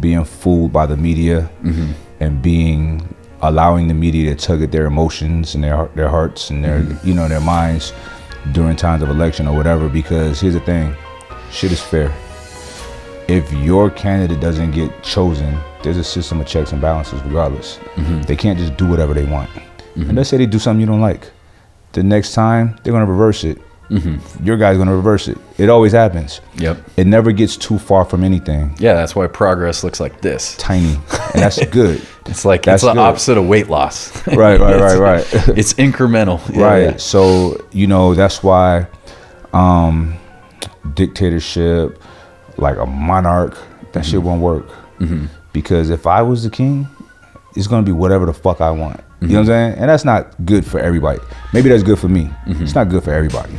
being fooled by the media and allowing the media to tug at their emotions and their hearts and their their minds during times of election or whatever. Because here's the thing, shit is fair. If your candidate doesn't get chosen, there's a system of checks and balances regardless. They can't just do whatever they want. And let's say they do something you don't like. The next time they're gonna reverse it. Your guy's gonna reverse it. It always happens. Yep. It never gets too far from anything. Yeah, that's why progress looks like this. Tiny. And that's good. It's like that's the opposite of weight loss. Right. It's incremental. Right. So, that's why dictatorship, like a monarch, that shit won't work. Because if I was the king, it's gonna be whatever the fuck I want. You know what I'm saying? And that's not good for everybody. Maybe that's good for me. It's not good for everybody.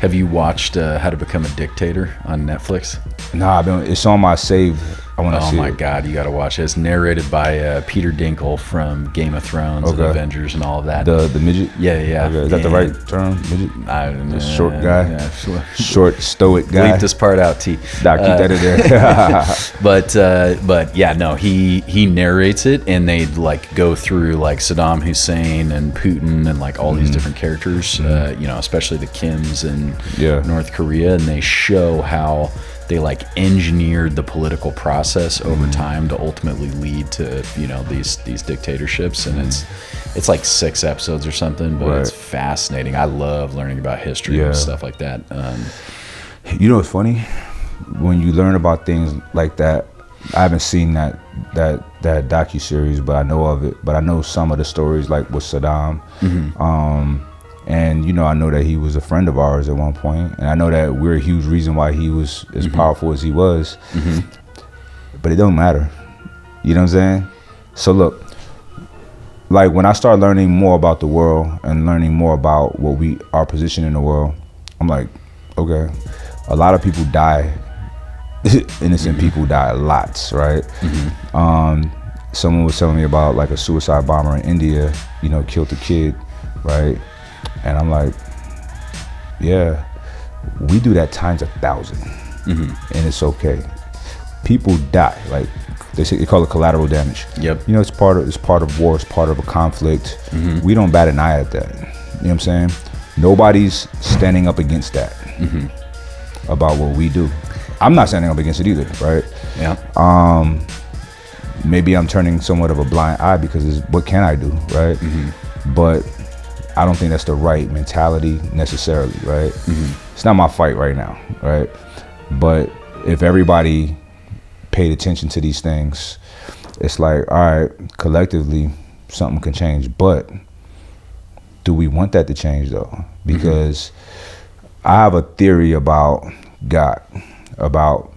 Have you watched How to Become a Dictator on Netflix? Nah, it's on my saved. I want to see it. Oh my God, you got to watch it. It's narrated by Peter Dinklage from Game of Thrones and Avengers and all of that. The midget? Yeah. Okay. Is that the right term? Midget? I don't know. The short guy? Yeah. Short, stoic guy? Leave this part out, T. Nah, keep that in there. But yeah, no, he narrates it, and they like go through like Saddam Hussein and Putin and like all these different characters, especially the Kims in North Korea, and they show how they like engineered the political process over time to ultimately lead to these dictatorships, and it's like 6 episodes or something, but it's fascinating. I love learning about history and stuff like that. You know what's funny? When you learn about things like that, I haven't seen that docuseries, but I know of it. But I know some of the stories, like with Saddam. And I know that he was a friend of ours at one point, and I know that we're a huge reason why he was as powerful as he was. But it don't matter. You know what I'm saying? So look, like when I start learning more about the world and learning more about our position in the world, I'm like, okay, a lot of people die. Innocent people die lots, right? Someone was telling me about like a suicide bomber in India, killed a kid, right? And I'm like, yeah, we do that times 1,000, and it's okay. People die, like they call it collateral damage. Yep. It's part of war, it's part of a conflict. We don't bat an eye at that. You know what I'm saying? Nobody's standing up against that about what we do. I'm not standing up against it either, right? Yeah. Maybe I'm turning somewhat of a blind eye because what can I do, right? But I don't think that's the right mentality necessarily, right? It's not my fight right now, right? But if everybody paid attention to these things, it's like, all right, collectively, something can change. But do we want that to change though? Because I have a theory about God, about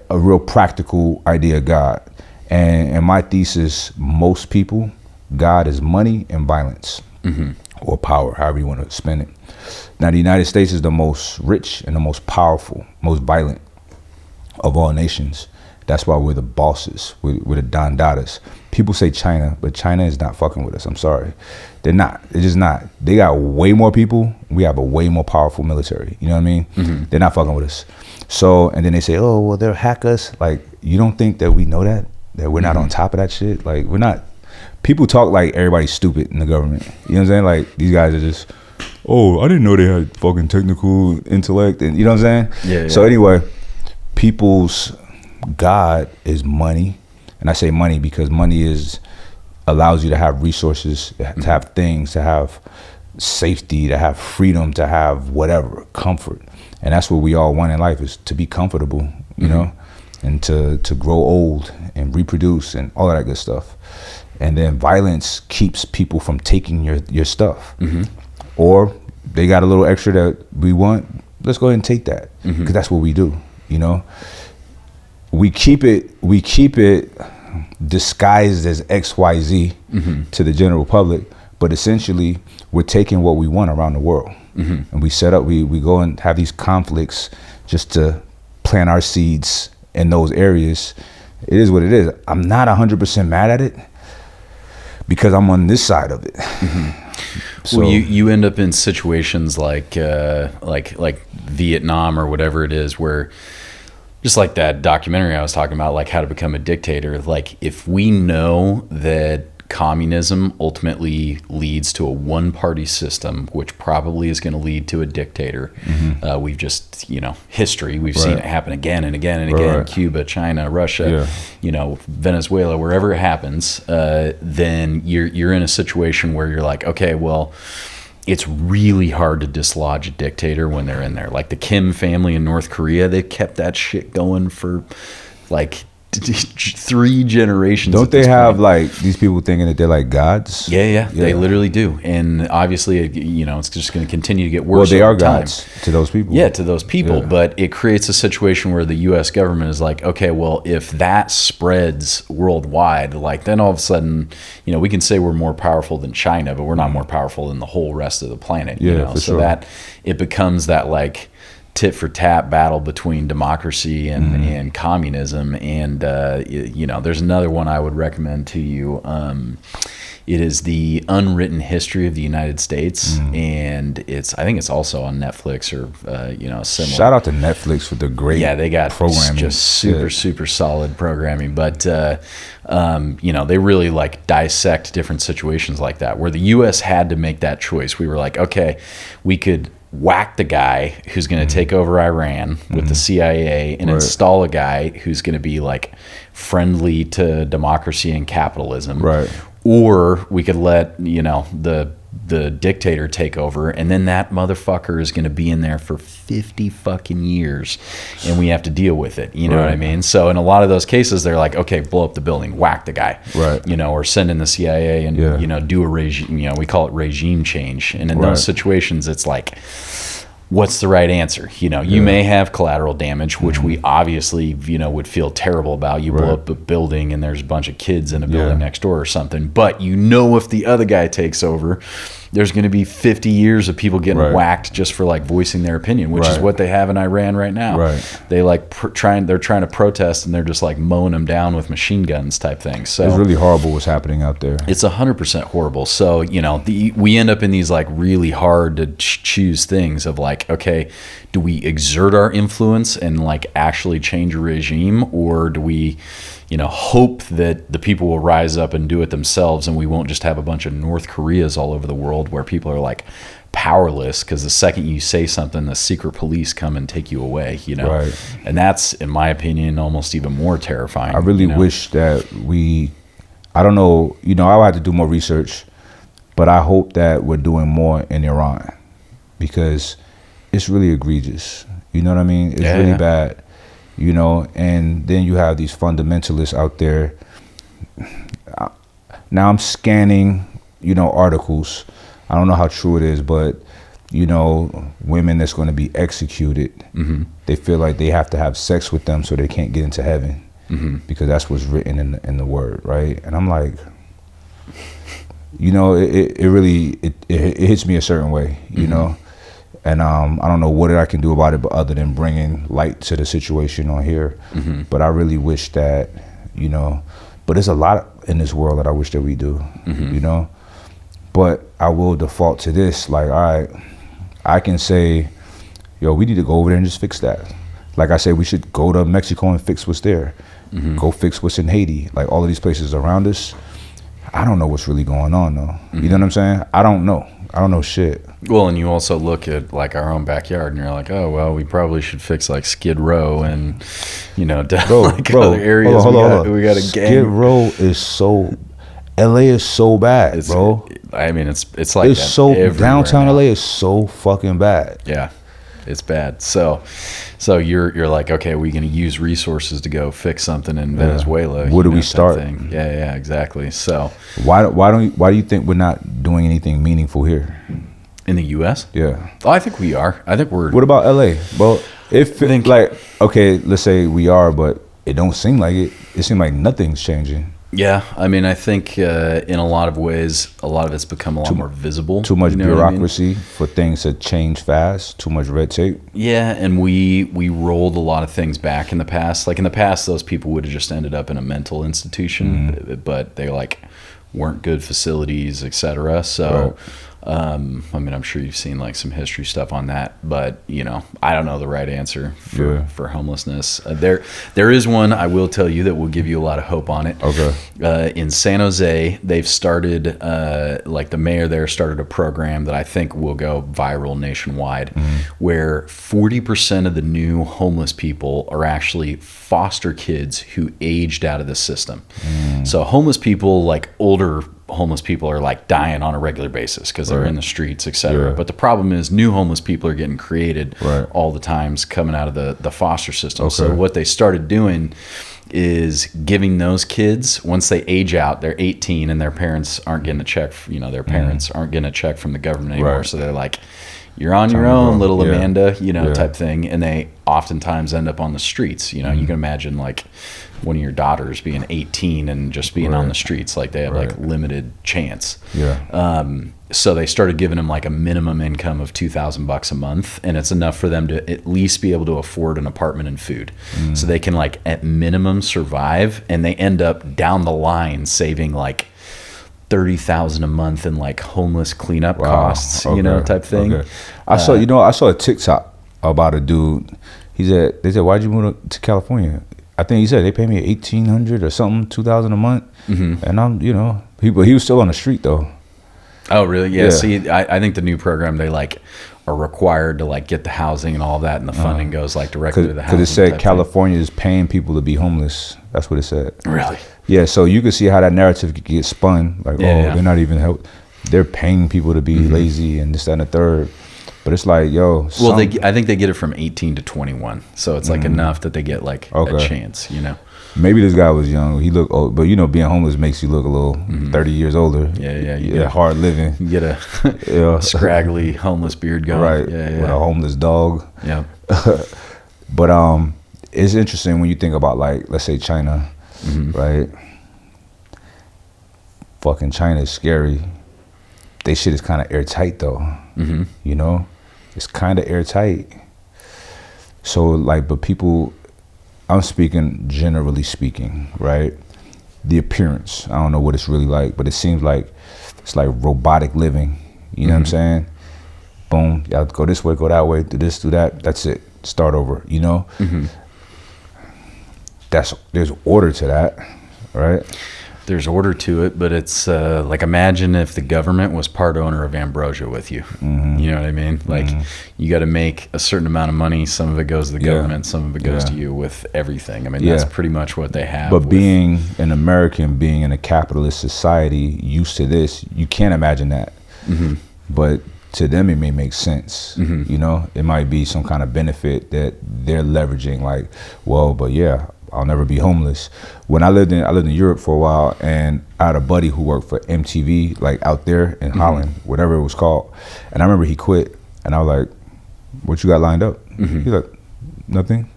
a real practical idea of God. And in my thesis, most people, God is money and violence. Or power, however you want to spin it. Now, the United States is the most rich and the most powerful, most violent of all nations. That's why we're the bosses. We're the Don Dadas. People say China, but China is not fucking with us. I'm sorry. They're not. They're just not. They got way more people. We have a way more powerful military. You know what I mean? They're not fucking with us. So, and then they say, oh, well, they'll hack us. Like, you don't think that we know that? That we're not on top of that shit? Like, we're not. People talk like everybody's stupid in the government. You know what I'm saying? Like, these guys are just, oh, I didn't know they had fucking technical intellect. And you know what I'm saying? Yeah. So anyway, people's God is money. And I say money because money allows you to have resources, to have things, to have safety, to have freedom, to have whatever, comfort. And that's what we all want in life, is to be comfortable, you know, and to grow old and reproduce and all of that good stuff. And then violence keeps people from taking your stuff. Or they got a little extra that we want, let's go ahead and take that, because that's what we do, you know. We keep it disguised as XYZ to the general public, but essentially we're taking what we want around the world. And we set up, we go and have these conflicts just to plant our seeds in those areas. It is what it is. I'm not 100% mad at it, because I'm on this side of it. So, well, you end up in situations like Vietnam or whatever it is, where just like that documentary I was talking about, like How to Become a Dictator. Like, if we know that communism ultimately leads to a one-party system, which probably is going to lead to a dictator. We've just, history, we've seen it happen again and again and again. Cuba, China, Russia, Venezuela, wherever it happens, then you're in a situation where you're like, okay, well, it's really hard to dislodge a dictator when they're in there. Like the Kim family in North Korea, they kept that shit going for like 3 generations. Don't they have like these people thinking that they're like gods? Yeah, they literally do. And obviously, it's just going to continue to get worse. Well, they are time. gods to those people. Yeah, to those people. But it creates a situation where the U.S. government is like, okay, well, if that spreads worldwide, like then all of a sudden, we can say we're more powerful than China, but we're not more powerful than the whole rest of the planet. For so sure. that it becomes that like tit for tat battle between democracy and communism. And there's another one I would recommend to you. It is The Unwritten History of the United States, and I think it's also on Netflix or similar. Shout out to Netflix for the great they got programming. Just super solid programming. But they really like dissect different situations like that where the U.S. had to make that choice. We were like, okay, we could whack the guy who's going to take over Iran with the CIA and install a guy who's going to be like friendly to democracy and capitalism. Right. Or we could let, the dictator take over, and then that motherfucker is going to be in there for 50 fucking years, and we have to deal with it. You know what I mean? So in a lot of those cases, they're like, okay, blow up the building, whack the guy, right? Or send in the CIA and do a regime. We call it regime change, and in those situations, it's like, what's the right answer? You may have collateral damage, which we obviously, would feel terrible about. You blow up a building and there's a bunch of kids in a building next door or something. But if the other guy takes over, there's going to be 50 years of people getting whacked just for like voicing their opinion, which is what they have in Iran right now. Right. They like they're trying to protest and they're just like mowing them down with machine guns type thing. So it's really horrible what's happening out there. It's 100% horrible. So, we end up in these like really hard to choose things of like, okay, do we exert our influence and like actually change a regime, or do we, hope that the people will rise up and do it themselves, and we won't just have a bunch of North Koreas all over the world where people are like powerless because the second you say something, the secret police come and take you away, Right. And that's, in my opinion, almost even more terrifying. I really wish that I don't know, I'll have to do more research, but I hope that we're doing more in Iran because it's really egregious. You know what I mean? It's really bad. And then you have these fundamentalists out there. Now I'm scanning, articles. I don't know how true it is, but, women that's going to be executed, they feel like they have to have sex with them so they can't get into heaven because that's what's written in the word, right? And I'm like, it really hits me a certain way, And I don't know what I can do about it, but other than bringing light to the situation on here. But I really wish that, but there's a lot in this world that I wish that we do, But I will default to this, like, all right, I can say, we need to go over there and just fix that. Like I said, we should go to Mexico and fix what's there. Go fix what's in Haiti. Like all of these places around us, I don't know what's really going on though. You know what I'm saying? I don't know shit. Well, and you also look at like our own backyard and you're like, oh, well, we probably should fix like Skid Row and, other areas. Hold on. We got a gang. Skid Row is LA is so bad, bro. I mean, it's like it's so downtown now. LA is so fucking bad. Yeah, it's bad. So you're like, okay, we're going to use resources to go fix something in Venezuela. Where do we start? Yeah, exactly. So why do you think we're not doing anything meaningful here in the U.S.? Yeah, I think we are. I think we're. What about LA? Well, okay, let's say we are, but it don't seem like it. It seems like nothing's changing. Yeah, I mean, I think in a lot of ways, a lot of it's become a lot more visible. Too much bureaucracy for things to change fast. Too much red tape. Yeah, and we rolled a lot of things back in the past. Like in the past, those people would have just ended up in a mental institution, but they like weren't good facilities, etc. So. Right. I mean, I'm sure you've seen like some history stuff on that, but I don't know the right answer for homelessness. There is one I will tell you that will give you a lot of hope on it. Okay. In San Jose, they've started, like the mayor there started a program that I think will go viral nationwide, where 40% of the new homeless people are actually foster kids who aged out of the system. So homeless people, like older homeless people, are like dying on a regular basis because they're in the streets, etc. But the problem is new homeless people are getting created all the times coming out of the foster system. So what they started doing is giving those kids, once they age out, they're 18 and their parents aren't getting a check, their parents aren't getting a check from the government anymore. So they're like, you're on your own, little Amanda, type thing. And they oftentimes end up on the streets. You can imagine like one of your daughters being 18 and just being on the streets. Like they have like limited chance. Yeah. So they started giving them like a minimum income of $2,000 a month, and it's enough for them to at least be able to afford an apartment and food. So they can like at minimum survive, and they end up down the line saving like $30,000 a month in like homeless cleanup costs, you know, type thing. Okay. I saw a TikTok about a dude. They said, why'd you move to California? I think he said they pay me $1,800 or something, $2,000 a month. And I'm, you know, he was still on the street though. Oh, really? Yeah. See, I think the new program, they like are required to like get the housing and all that, and the funding goes like directly to the housing. Because it said California is paying people to be homeless. That's what it said. Really? Yeah. So you can see how that narrative could get spun. Like, they're not even they're paying people to be lazy and this, that, and the third. But it's like, yo. Well, I think they get it from 18 to 21, so it's like enough that they get like a chance, you know. Maybe this guy was young. He looked old, but you know, being homeless makes you look a little 30 years older. Yeah. You get hard living. You get a scraggly homeless beard going. Right. Yeah. With a homeless dog. Yeah. But it's interesting when you think about like, let's say China, right? Fucking China is scary. They shit is kind of airtight though. You know, it's kind of airtight. So like, but people. I'm speaking generally speaking, right? The appearance, I don't know what it's really like, but it seems like it's like robotic living. You know what I'm saying? Boom, y'all go this way, go that way, do this, do that. That's it. Start over. You know? There's order to that, right? There's order to it, but it's like, imagine if the government was part owner of Ambrosia with you. You know what I mean? Like, you got to make a certain amount of money. Some of it goes to the government, some of it goes to you with everything. I mean, that's pretty much what they have. But being an American, being in a capitalist society, used to this, you can't imagine that. But to them, it may make sense. You know, it might be some kind of benefit that they're leveraging. Like, well, but yeah, I'll never be homeless. When I lived in Europe for a while, and I had a buddy who worked for MTV, like out there in Holland, whatever it was called. And I remember he quit, and I was like, "What you got lined up?" He's like, "Nothing."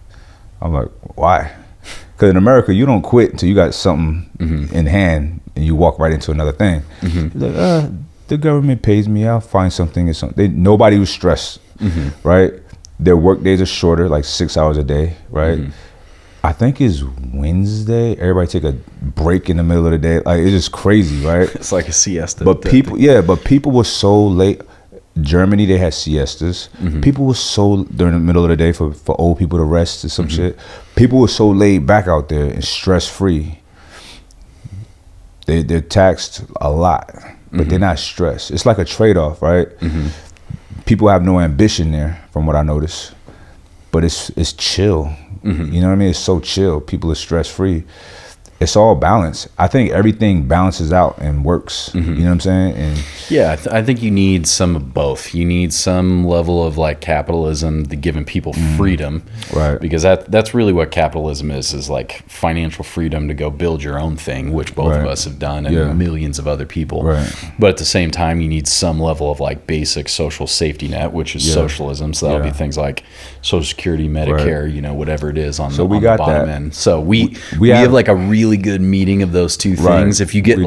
I'm like, "Why?" Because in America, you don't quit until you got something in hand, and you walk right into another thing. He's like, "The government pays me. I'll find something." Nobody was stressed, right? Their work days are shorter, like 6 hours a day, right? I think it's Wednesday. Everybody take a break in the middle of the day. Like, it's just crazy, right? It's like a siesta. But people were so late. Germany, they had siestas. People were so during the middle of the day for old people to rest or some shit. People were so laid back out there and stress free. They're taxed a lot, but they're not stressed. It's like a trade off, right? People have no ambition there, from what I noticed. But it's chill. You know what I mean? It's so chill. People are stress free. It's all balance. I think everything balances out and works. You know what I'm saying? And yeah, I think you need some of both. You need some level of like capitalism, the giving people freedom, right? Because that's really what capitalism is like financial freedom to go build your own thing, which both of us have done, and millions of other people. Right. But at the same time, you need some level of like basic social safety net, which is socialism. So that'll be things like Social Security, Medicare, you know, whatever it is on the bottom end. So we have like a really good meeting of those two things. If you get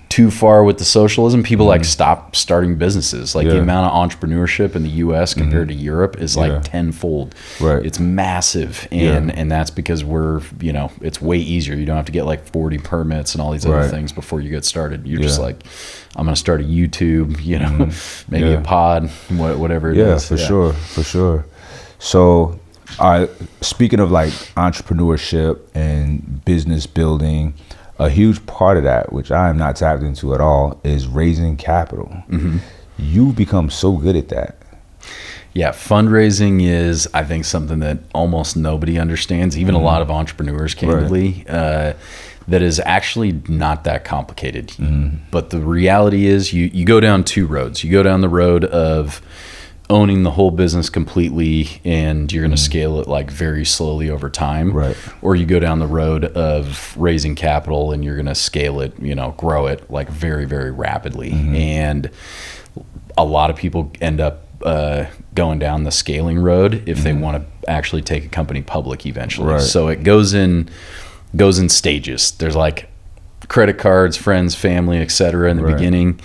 too far with the socialism, people like stop starting businesses. Like the amount of entrepreneurship in the US compared to Europe is like tenfold. Right. It's massive. And that's because we're, you know, it's way easier. You don't have to get like 40 permits and all these other things before you get started. You're just like, I'm going to start a YouTube, you know, maybe a pod, whatever it is. For sure. So, speaking of like entrepreneurship and business building, a huge part of that, which I am not tapped into at all, is raising capital. You've become so good at that. Yeah, fundraising is, I think, something that almost nobody understands, even a lot of entrepreneurs, candidly, that is actually not that complicated. But the reality is you go down two roads. You go down the road of owning the whole business completely, and you're going to scale it like very slowly over time, or you go down the road of raising capital and you're going to scale it, you know, grow it like very, very rapidly. And a lot of people end up going down the scaling road if they want to actually take a company public eventually. So it goes in goes in stages. There's like credit cards, friends, family, etc. in the beginning.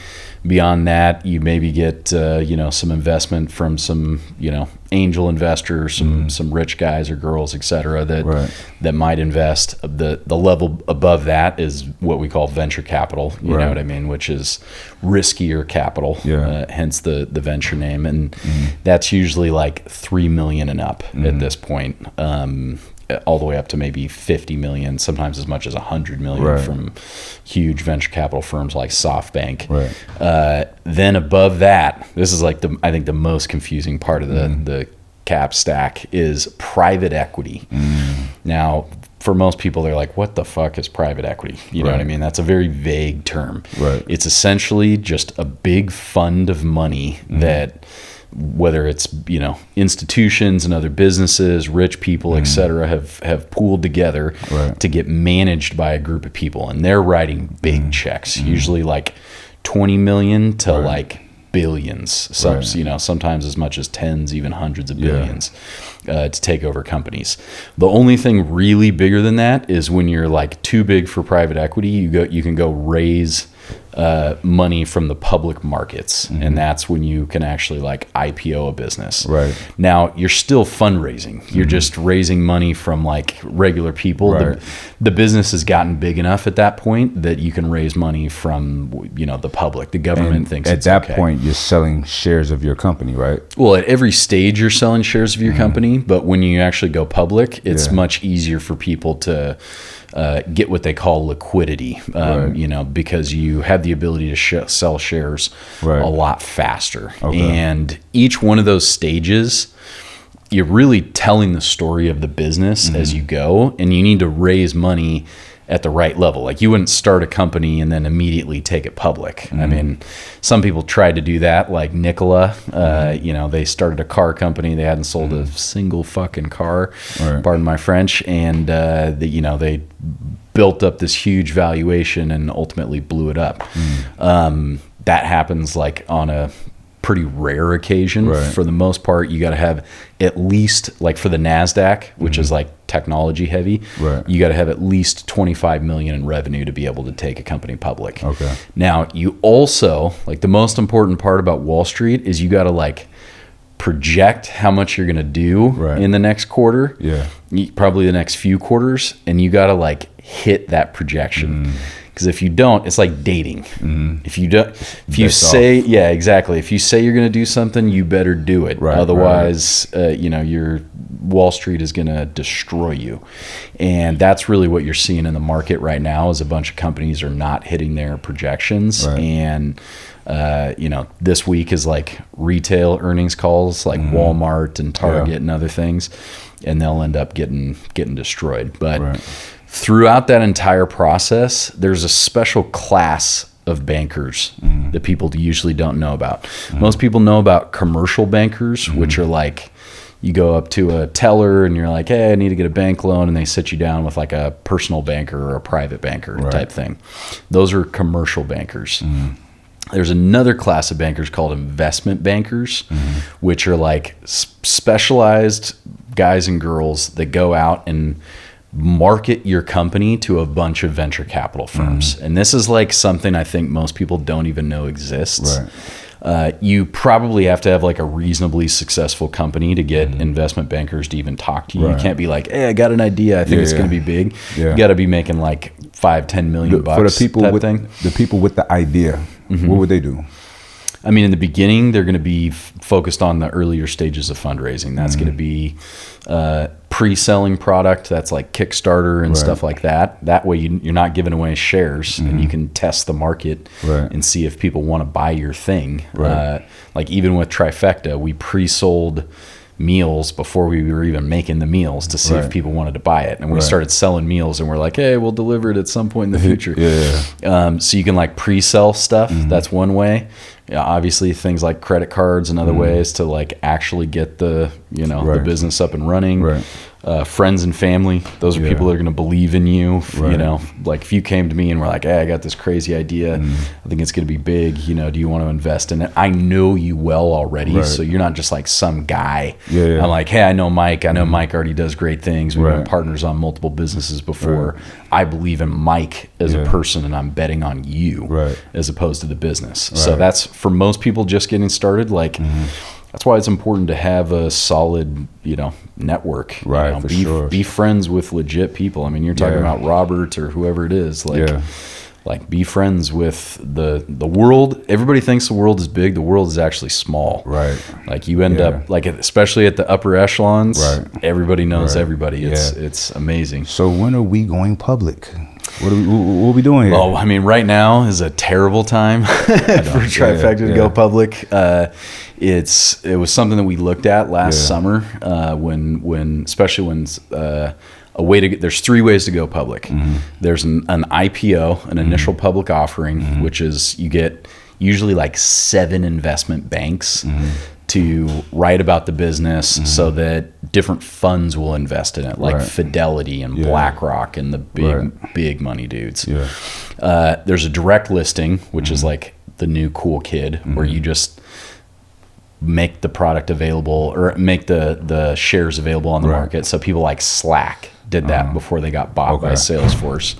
Beyond that, you maybe get some investment from some angel investors, some rich guys or girls, etc. that might invest. The level above that is what we call venture capital. You know what I mean, which is riskier capital. Hence the venture name, and that's usually like $3 million and up at this point. All the way up to maybe 50 million, sometimes as much as 100 million from huge venture capital firms like SoftBank. Then above that, this is like I think the most confusing part of the cap stack is private equity. Now, for most people, they're like, what the fuck is private equity? You know what I mean? That's a very vague term. It's essentially just a big fund of money that, whether it's institutions and other businesses, rich people, etc., have pooled together to get managed by a group of people, and they're writing big checks, usually like 20 million to like billions, sometimes as much as tens, even hundreds of billions, to take over companies. The only thing really bigger than that is when you're like too big for private equity, you can go raise money from the public markets, and that's when you can actually like IPO a business. Now you're still fundraising. You're just raising money from like regular people. The business has gotten big enough at that point that you can raise money from the public. The government thinks at that point you're selling shares of your company, right? Well, at every stage you're selling shares of your company, but when you actually go public, it's much easier for people to get what they call liquidity, because you have the ability to sell shares a lot faster. And each one of those stages, you're really telling the story of the business as you go, and you need to raise money at the right level. Like you wouldn't start a company and then immediately take it public. I mean, some people tried to do that, like Nikola. They started a car company. They hadn't sold a single fucking car, pardon my French, and they built up this huge valuation and ultimately blew it up. That happens like on a pretty rare occasion. For the most part, you got to have at least, like for the NASDAQ, which is like technology heavy, you got to have at least 25 million in revenue to be able to take a company public. Now, you also, like the most important part about Wall Street is you got to like project how much you're going to do in the next quarter, probably the next few quarters, and you got to like hit that projection. Because if you don't, it's like dating. If you say, exactly. If you say you're going to do something, you better do it. Otherwise, your Wall Street is going to destroy you. And that's really what you're seeing in the market right now is a bunch of companies are not hitting their projections. And, this week is like retail earnings calls like Walmart and Target and other things. And they'll end up getting destroyed. But throughout that entire process, there's a special class of bankers that people usually don't know about. Most people know about commercial bankers, which are like, you go up to a teller and you're like, hey, I need to get a bank loan. And they sit you down with like a personal banker or a private banker type thing. Those are commercial bankers. There's another class of bankers called investment bankers, which are like specialized guys and girls that go out and market your company to a bunch of venture capital firms. And this is like something I think most people don't even know exists. You probably have to have like a reasonably successful company to get investment bankers to even talk to you. You can't be like, hey, I got an idea. I think it's going to be big. You got to be making like 5-10 million bucks. For the people with the idea, what would they do? I mean, in the beginning, they're going to be focused on the earlier stages of fundraising. That's going to be pre-selling product. That's like Kickstarter and stuff like that. That way you're not giving away shares and you can test the market and see if people want to buy your thing. Like even with Trifecta, we pre-sold meals before we were even making the meals to see if people wanted to buy it. And we started selling meals and we're like, hey, we'll deliver it at some point in the future. So you can like pre-sell stuff. That's one way. Obviously things like credit cards and other ways to like actually get the, the business up and running. friends and family. Those are people that are going to believe in you. Right. You know, like if you came to me and were like, hey, I got this crazy idea. I think it's going to be big. You know, do you want to invest in it? I know you well already. Right. So you're not just like some guy. Yeah. I'm like, hey, I know Mike. I know Mike already does great things. We've been Right. partners on multiple businesses before. Right. I believe in Mike as a person, and I'm betting on you as opposed to the business. Right. So that's for most people just getting started. Like, that's why it's important to have a solid, you know, network. Right, you know, for sure. Be friends with legit people. I mean, you're talking about Robert or whoever it is. Like be friends with the world. Everybody thinks the world is big. The world is actually small. Right. Like you end up, like especially at the upper echelons, everybody knows everybody. It's amazing. So when are we going public? What are we doing here? Well, I mean, right now is a terrible time for Trifecta to go public. It was something that we looked at last summer especially when there's 3 ways to go public. There's an IPO, an initial public offering, which is you get usually like 7 investment banks to write about the business so that different funds will invest in it, like Fidelity and BlackRock and the big money dudes. There's a direct listing, which is like the new cool kid, where you just make the product available or make the shares available on the market. So people like Slack did that before they got bought by Salesforce.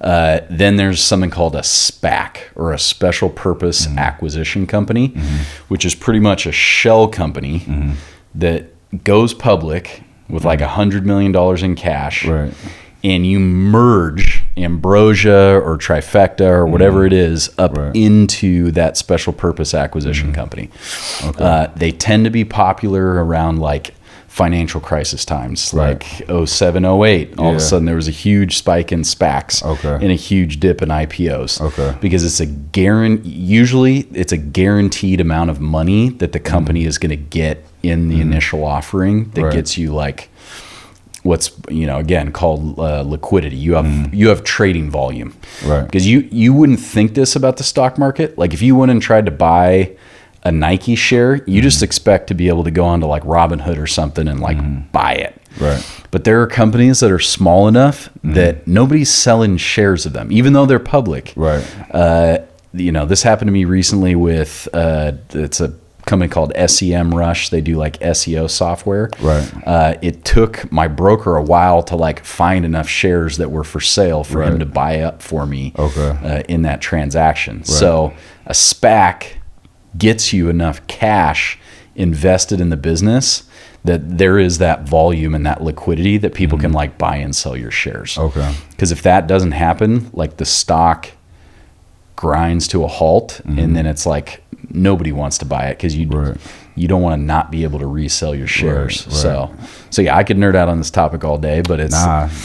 Then there's something called a SPAC, or a special purpose acquisition company, which is pretty much a shell company that goes public with like $100 million in cash. Right. And you merge Ambrosia or Trifecta or whatever it is up into that special purpose acquisition company. They tend to be popular around like financial crisis times, like 07, 08. All of a sudden there was a huge spike in SPACs and a huge dip in IPOs because usually it's a guaranteed amount of money that the company is going to get in the initial offering that gets you like what's, you know, again called liquidity. You have trading volume, because you wouldn't think this about the stock market. Like if you went and tried to buy a Nike share, you just expect to be able to go onto like Robinhood or something and like buy it. But there are companies that are small enough that nobody's selling shares of them, even though they're public. You know, this happened to me recently with it's a company called SEM Rush. They do like SEO software. It took my broker a while to like find enough shares that were for sale for him to buy up for me in that transaction. So a SPAC gets you enough cash invested in the business that there is that volume and that liquidity that people can like buy and sell your shares. Because if that doesn't happen, like the stock grinds to a halt, and then it's like nobody wants to buy it because you don't want to not be able to resell your shares. So yeah, I could nerd out on this topic all day, but it's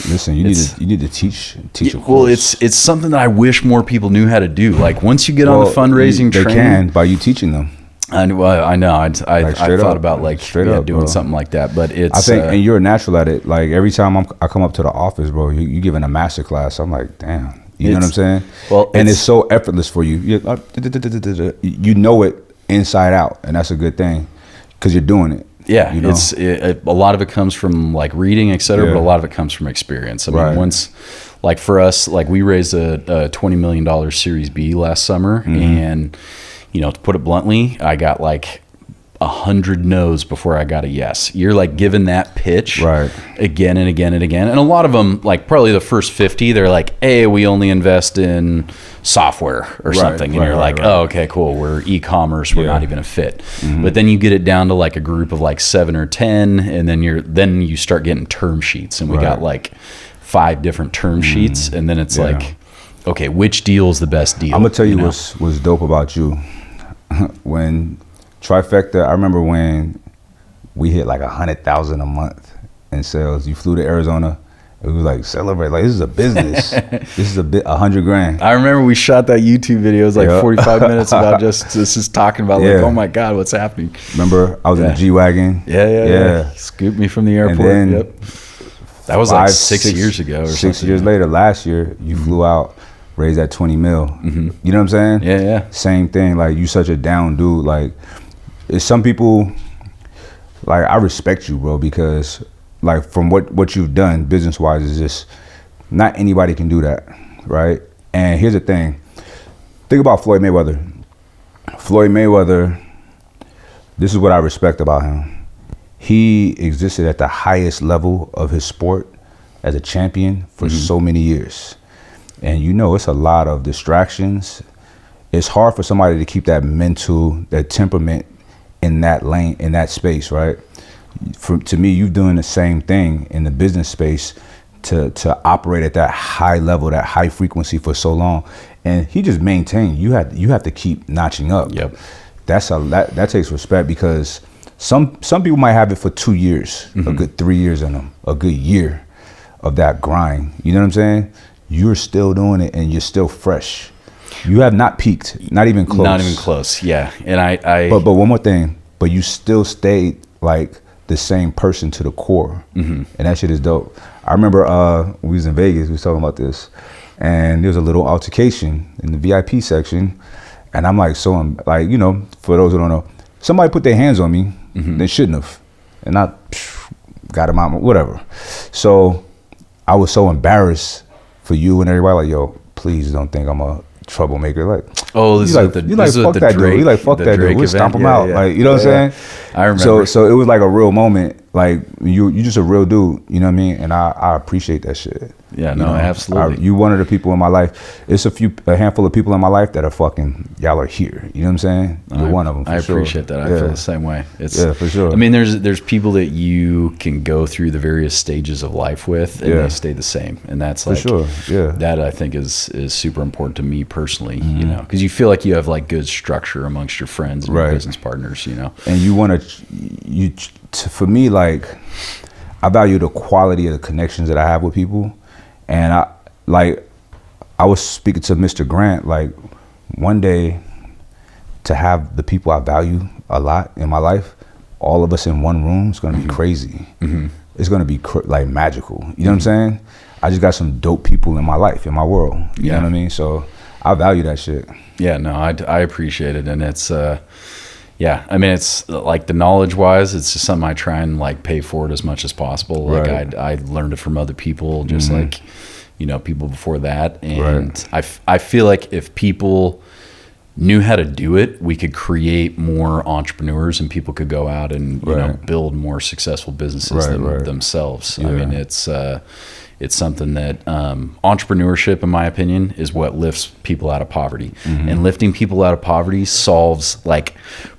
listen, you need to teach a course. Well, it's something that I wish more people knew how to do. Like once you get on the fundraising train, they can by you teaching them. I know. I thought about like doing something like that, but it's. I think, and you're a natural at it. Like every time I come up to the office, bro, you giving a master class. I'm like, damn. You know what I'm saying? Well, and it's so effortless for you. You know it inside out, and that's a good thing because you're doing it. Yeah, you know? A lot of it comes from like reading, et cetera, but a lot of it comes from experience. I mean, once, like for us, like we raised a $20 million Series B last summer, and you know, to put it bluntly, I got like 100 no's before I got a yes. You're like given that pitch again and again and again. And a lot of them, like probably the first 50, they're like, hey, we only invest in software or something. And you're like, oh, okay, cool. We're e-commerce. We're not even a fit. But then you get it down to like a group of like 7 or 10. And then you start getting term sheets. And we got like 5 different term sheets. And then it's like, okay, which deal is the best deal? I'm going to tell you what's dope about you. When Trifecta, I remember when we hit like 100,000 a month in sales. You flew to Arizona. It was like celebrate. Like this is a business. This is $100,000. I remember we shot that YouTube video. It was like 45 minutes about just talking about like, oh my God, what's happening? Remember I was in the G-Wagon. Yeah. Scooped me from the airport. And then that was like 6 years ago. Or 6 years later, last year, you flew out. Raised that 20 mil. You know what I'm saying? Yeah. Same thing. Like you such a down dude. Like it's some people, like I respect you, bro, because like from what you've done business wise is just not anybody can do that, right? And here's the thing. Think about Floyd Mayweather. Floyd Mayweather, this is what I respect about him. He existed at the highest level of his sport as a champion for so many years. And you know, it's a lot of distractions. It's hard for somebody to keep that mental, that temperament in that lane, in that space, right? To me, you're doing the same thing in the business space to operate at that high level, that high frequency for so long. And he just maintained. You have to keep notching up. Yep. That takes respect, because some people might have it for 2 years, a good 3 years in them, a good year of that grind. You know what I'm saying? You're still doing it and you're still fresh. You have not peaked, not even close. Not even close, yeah. And I But one more thing, but you still stayed like the same person to the core. And that shit is dope. I remember when we was in Vegas, we was talking about this, and there was a little altercation in the VIP section, and I'm like, like, you know, for those who don't know, somebody put their hands on me, they shouldn't have, and I got them out, whatever. So I was so embarrassed for you and everybody, like, yo, please don't think I'm a troublemaker. Like, oh, this is like, the you like, fuck that dude. You like, fuck that dude. We'll stomp him out. Like, you know what I'm saying? I remember. So it was like a real moment. Like, you just a real dude. You know what I mean? And I appreciate that shit. Yeah, You no, know, absolutely. you one of the people in my life. It's a handful of people in my life that are fucking, y'all are here. You know what I'm saying? You're one of them. For I sure. appreciate that. I feel the same way. Yeah, for sure. I mean, there's people that you can go through the various stages of life with, and they stay the same. And that's like, for sure. Yeah. That I think is super important to me personally. You know, because you feel like you have like good structure amongst your friends and your business partners. You know, and you want for me, like, I value the quality of the connections that I have with people. And I was speaking to Mr. Grant, like, one day to have the people I value a lot in my life, all of us in one room, is going to be crazy. It's going to be like magical. You know what I'm saying? I just got some dope people in my life, in my world. You know what I mean? So I value that shit. Yeah, no, I appreciate it. And it's, yeah, I mean, it's like the knowledge wise, it's just something I try and like pay forward as much as possible. Like I learned it from other people, just like, you know, people before that. And I feel like if people knew how to do it, we could create more entrepreneurs and people could go out and, you know, build more successful businesses themselves. I mean, it's something that entrepreneurship, in my opinion, is what lifts people out of poverty. And lifting people out of poverty solves like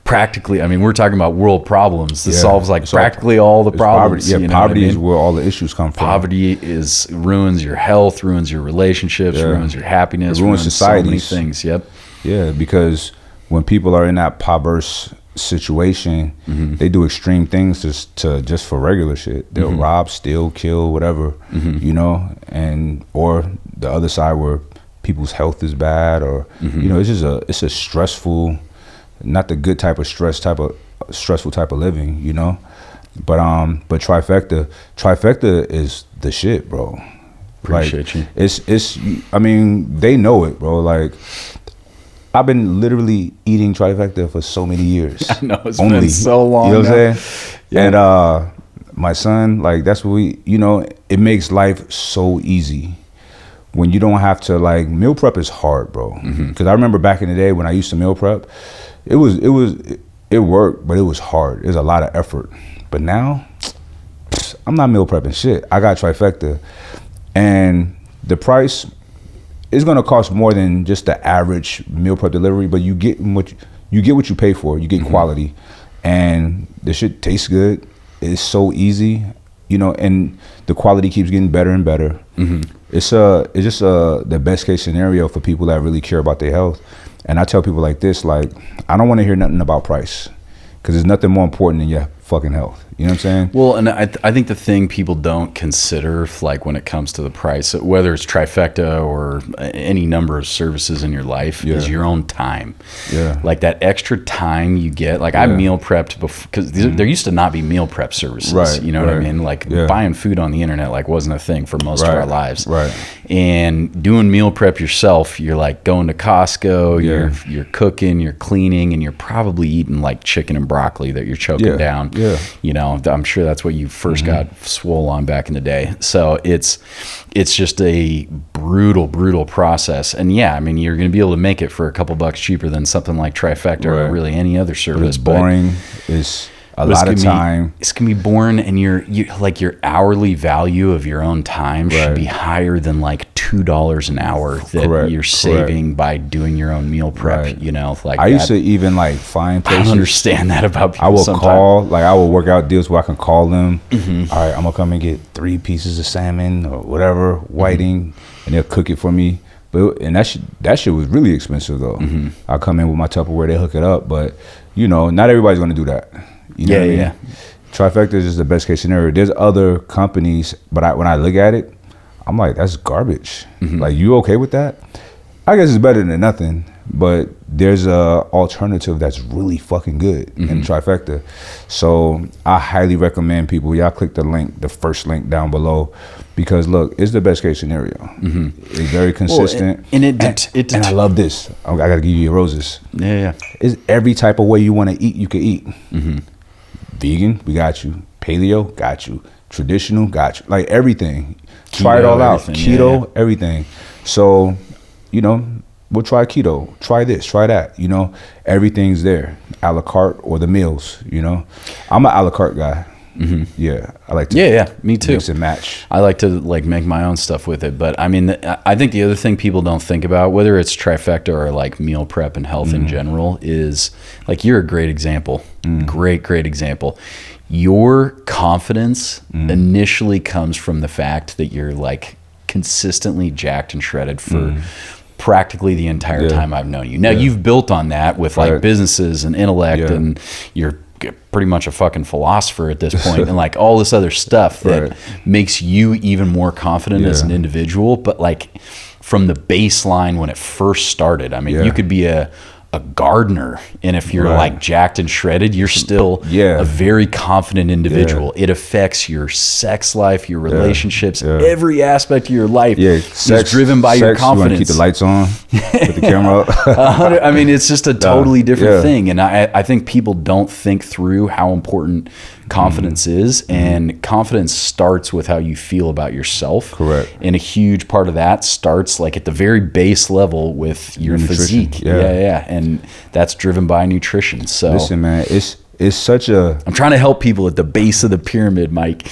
practically, I mean, we're talking about world problems. This solves like practically all the problems. Poverty. Yeah, poverty is where all the issues come from. Poverty ruins your health, ruins your relationships, ruins your happiness, ruins society. So many things. Yep. Yeah, because when people are in that impoverished situation, they do extreme things just for regular shit. They'll rob, steal, kill, whatever, you know, and or the other side where people's health is bad, or you know, it's a stressful, not the good type of stressful type of living, you know. But trifecta is the shit, bro. Appreciate you. It's I mean, they know it, bro. Like, I've been literally eating trifecta for so many years. I know, it's been so long. You know what I'm saying? Yeah. And my son, like, that's what you know, it makes life so easy when you don't have to, like, meal prep is hard, bro. Because I remember back in the day when I used to meal prep, it worked, but it was hard. It was a lot of effort. But now, I'm not meal prepping shit. I got trifecta. And the price is going to cost more than just the average meal prep delivery, but you get what you pay for. You get quality, and the shit tastes good. It's so easy, you know, and the quality keeps getting better and better. It's just the best case scenario for people that really care about their health. And I tell people like this, like, I don't want to hear nothing about price, because there's nothing more important than your fucking health. You know what I'm saying? Well, and I think the thing people don't consider, like, when it comes to the price, whether it's trifecta or any number of services in your life, is your own time. Yeah. Like, that extra time you get. Like, I meal prepped before, because there used to not be meal prep services. You know what I mean? Like, buying food on the internet, like, wasn't a thing for most of our lives. And doing meal prep yourself, you're like going to Costco, you're cooking, you're cleaning, and you're probably eating like chicken and broccoli that you're choking down. Yeah. You know, I'm sure that's what you first got swole on back in the day. So it's just a brutal process. And yeah, I mean, you're going to be able to make it for a couple bucks cheaper than something like Trifecta or really any other service. But it's boring. It's a lot of time. It's gonna be boring, and your hourly value of your own time should be higher than like $2 an hour that you're saving by doing your own meal prep. You know, like I used to even like find places. I don't understand that about people. I will call, I will work out deals where I can call them. All right, I'm gonna come and get 3 pieces of salmon or whatever, whiting, and they'll cook it for me. But that shit was really expensive though. I'll come in with my Tupperware, they hook it up, but you know, not everybody's gonna do that. You know what I mean? Trifecta is just the best case scenario. There's other companies, but when I look at it, I'm like, that's garbage. Like, you okay with that? I guess it's better than nothing, but there's a alternative that's really fucking good in Trifecta. So I highly recommend people, y'all click the link, the first link down below, because look, it's the best case scenario. It's very consistent. Well, and I love this. I gotta give you your roses. Yeah. It's every type of way you wanna eat, you can eat. Vegan, we got you. Paleo, got you. Traditional, got you. Like everything. Keto, try it all out. Keto, everything. So, you know, we'll try keto. Try this, try that. You know, everything's there. A la carte or the meals, you know. I'm an a la carte guy. Yeah, I like to me too. Mix and match. I like to like make my own stuff with it, but I mean, I think the other thing people don't think about, whether it's Trifecta or like meal prep and health in general, is like, you're a great example. Great example. Your confidence initially comes from the fact that you're like consistently jacked and shredded for practically the entire time I've known you. Now you've built on that with like businesses and intellect, and you're pretty much a fucking philosopher at this point, and like all this other stuff that makes you even more confident as an individual. But like from the baseline when it first started, I mean, you could be a gardener, and if you're like jacked and shredded, you're still a very confident individual. It affects your sex life, your relationships, every aspect of your life is driven by your confidence. You want to keep the lights on, put the camera up. I mean, it's just a totally different thing, and I think people don't think through how important confidence is, and confidence starts with how you feel about yourself. Correct. And a huge part of that starts like at the very base level with your physique. And that's driven by nutrition. So listen, man, it's such a... I'm trying to help people at the base of the pyramid, Mike.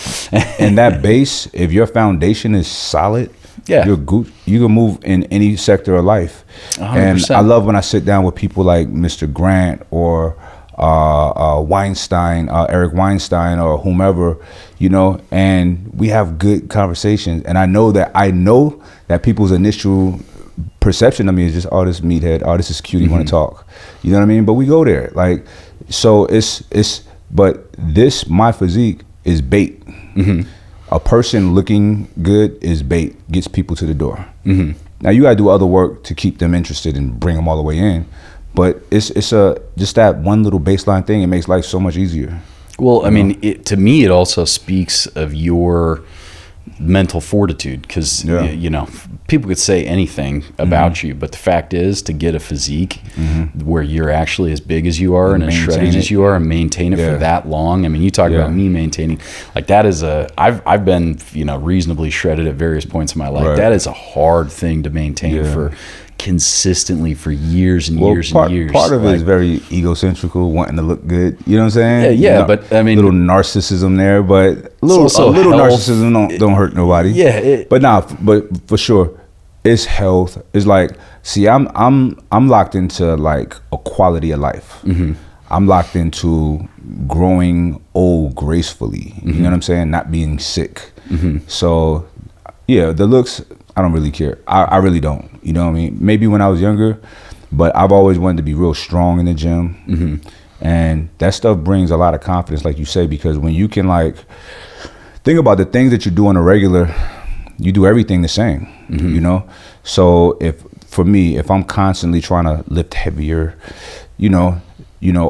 And that base, if your foundation is solid, you're good. You can move in any sector of life. 100%. And I love when I sit down with people like Mr. Grant or Weinstein, Eric Weinstein, or whomever, you know, and we have good conversations. And I know that people's initial perception of me is just, oh, this meathead, oh, this is cute, you want to talk, you know what I mean? But we go there, like, so but this, my physique is bait. A person looking good is bait, gets people to the door. Now you gotta do other work to keep them interested and bring them all the way in. But it's just that one little baseline thing. It makes life so much easier. Well, I mean, to me, it also speaks of your mental fortitude, because you know, people could say anything about you, but the fact is, to get a physique where you're actually as big as you are and as shredded as you are, and maintain it for that long. I mean, you talk about me maintaining, like, that is I've been, you know, reasonably shredded at various points in my life. That is a hard thing to maintain for consistently for years and years and years. Part of it is very egocentrical, wanting to look good. You know what I'm saying? Yeah, but I mean, little narcissism there, but a little narcissism don't hurt nobody. But for sure, it's health. It's like, see, I'm locked into like a quality of life. I'm locked into growing old gracefully. You know what I'm saying? Not being sick. So yeah, the looks, I don't really care. I really don't. You know what I mean? Maybe when I was younger, but I've always wanted to be real strong in the gym. And that stuff brings a lot of confidence, like you say, because when you can, like, think about the things that you do on a regular, you do everything the same, you know? So for me, if I'm constantly trying to lift heavier, you know,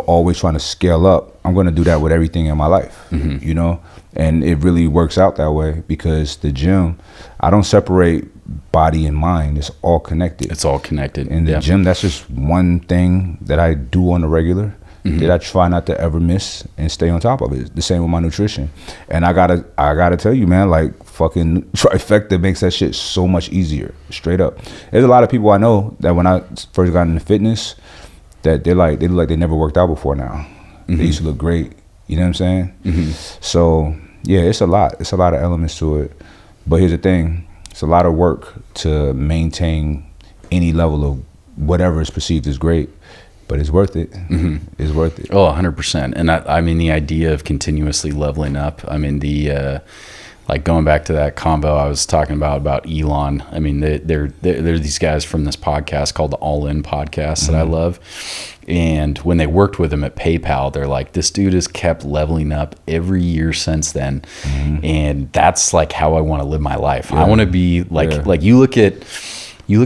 always trying to scale up, I'm going to do that with everything in my life, you know? And it really works out that way, because the gym, I don't separate body and mind. It's all connected. It's all connected. In the gym, that's just one thing that I do on the regular that I try not to ever miss and stay on top of it. The same with my nutrition. And I gotta tell you, man, like fucking trifecta makes that shit so much easier. Straight up. There's a lot of people I know that when I first got into fitness, that they look like they never worked out before now. They used to look great. You know what I'm saying? So yeah, it's a lot. It's a lot of elements to it. But here's the thing. It's a lot of work to maintain any level of whatever is perceived as great. But it's worth it. It's worth it. Oh, 100%. And I mean, the idea of continuously leveling up. I mean, like going back to that combo I was talking about Elon. I mean, they're these guys from this podcast called the All In podcast that I love. And when they worked with him at PayPal, they're like, this dude has kept leveling up every year since then. And that's like how I want to live my life. I want to be like you look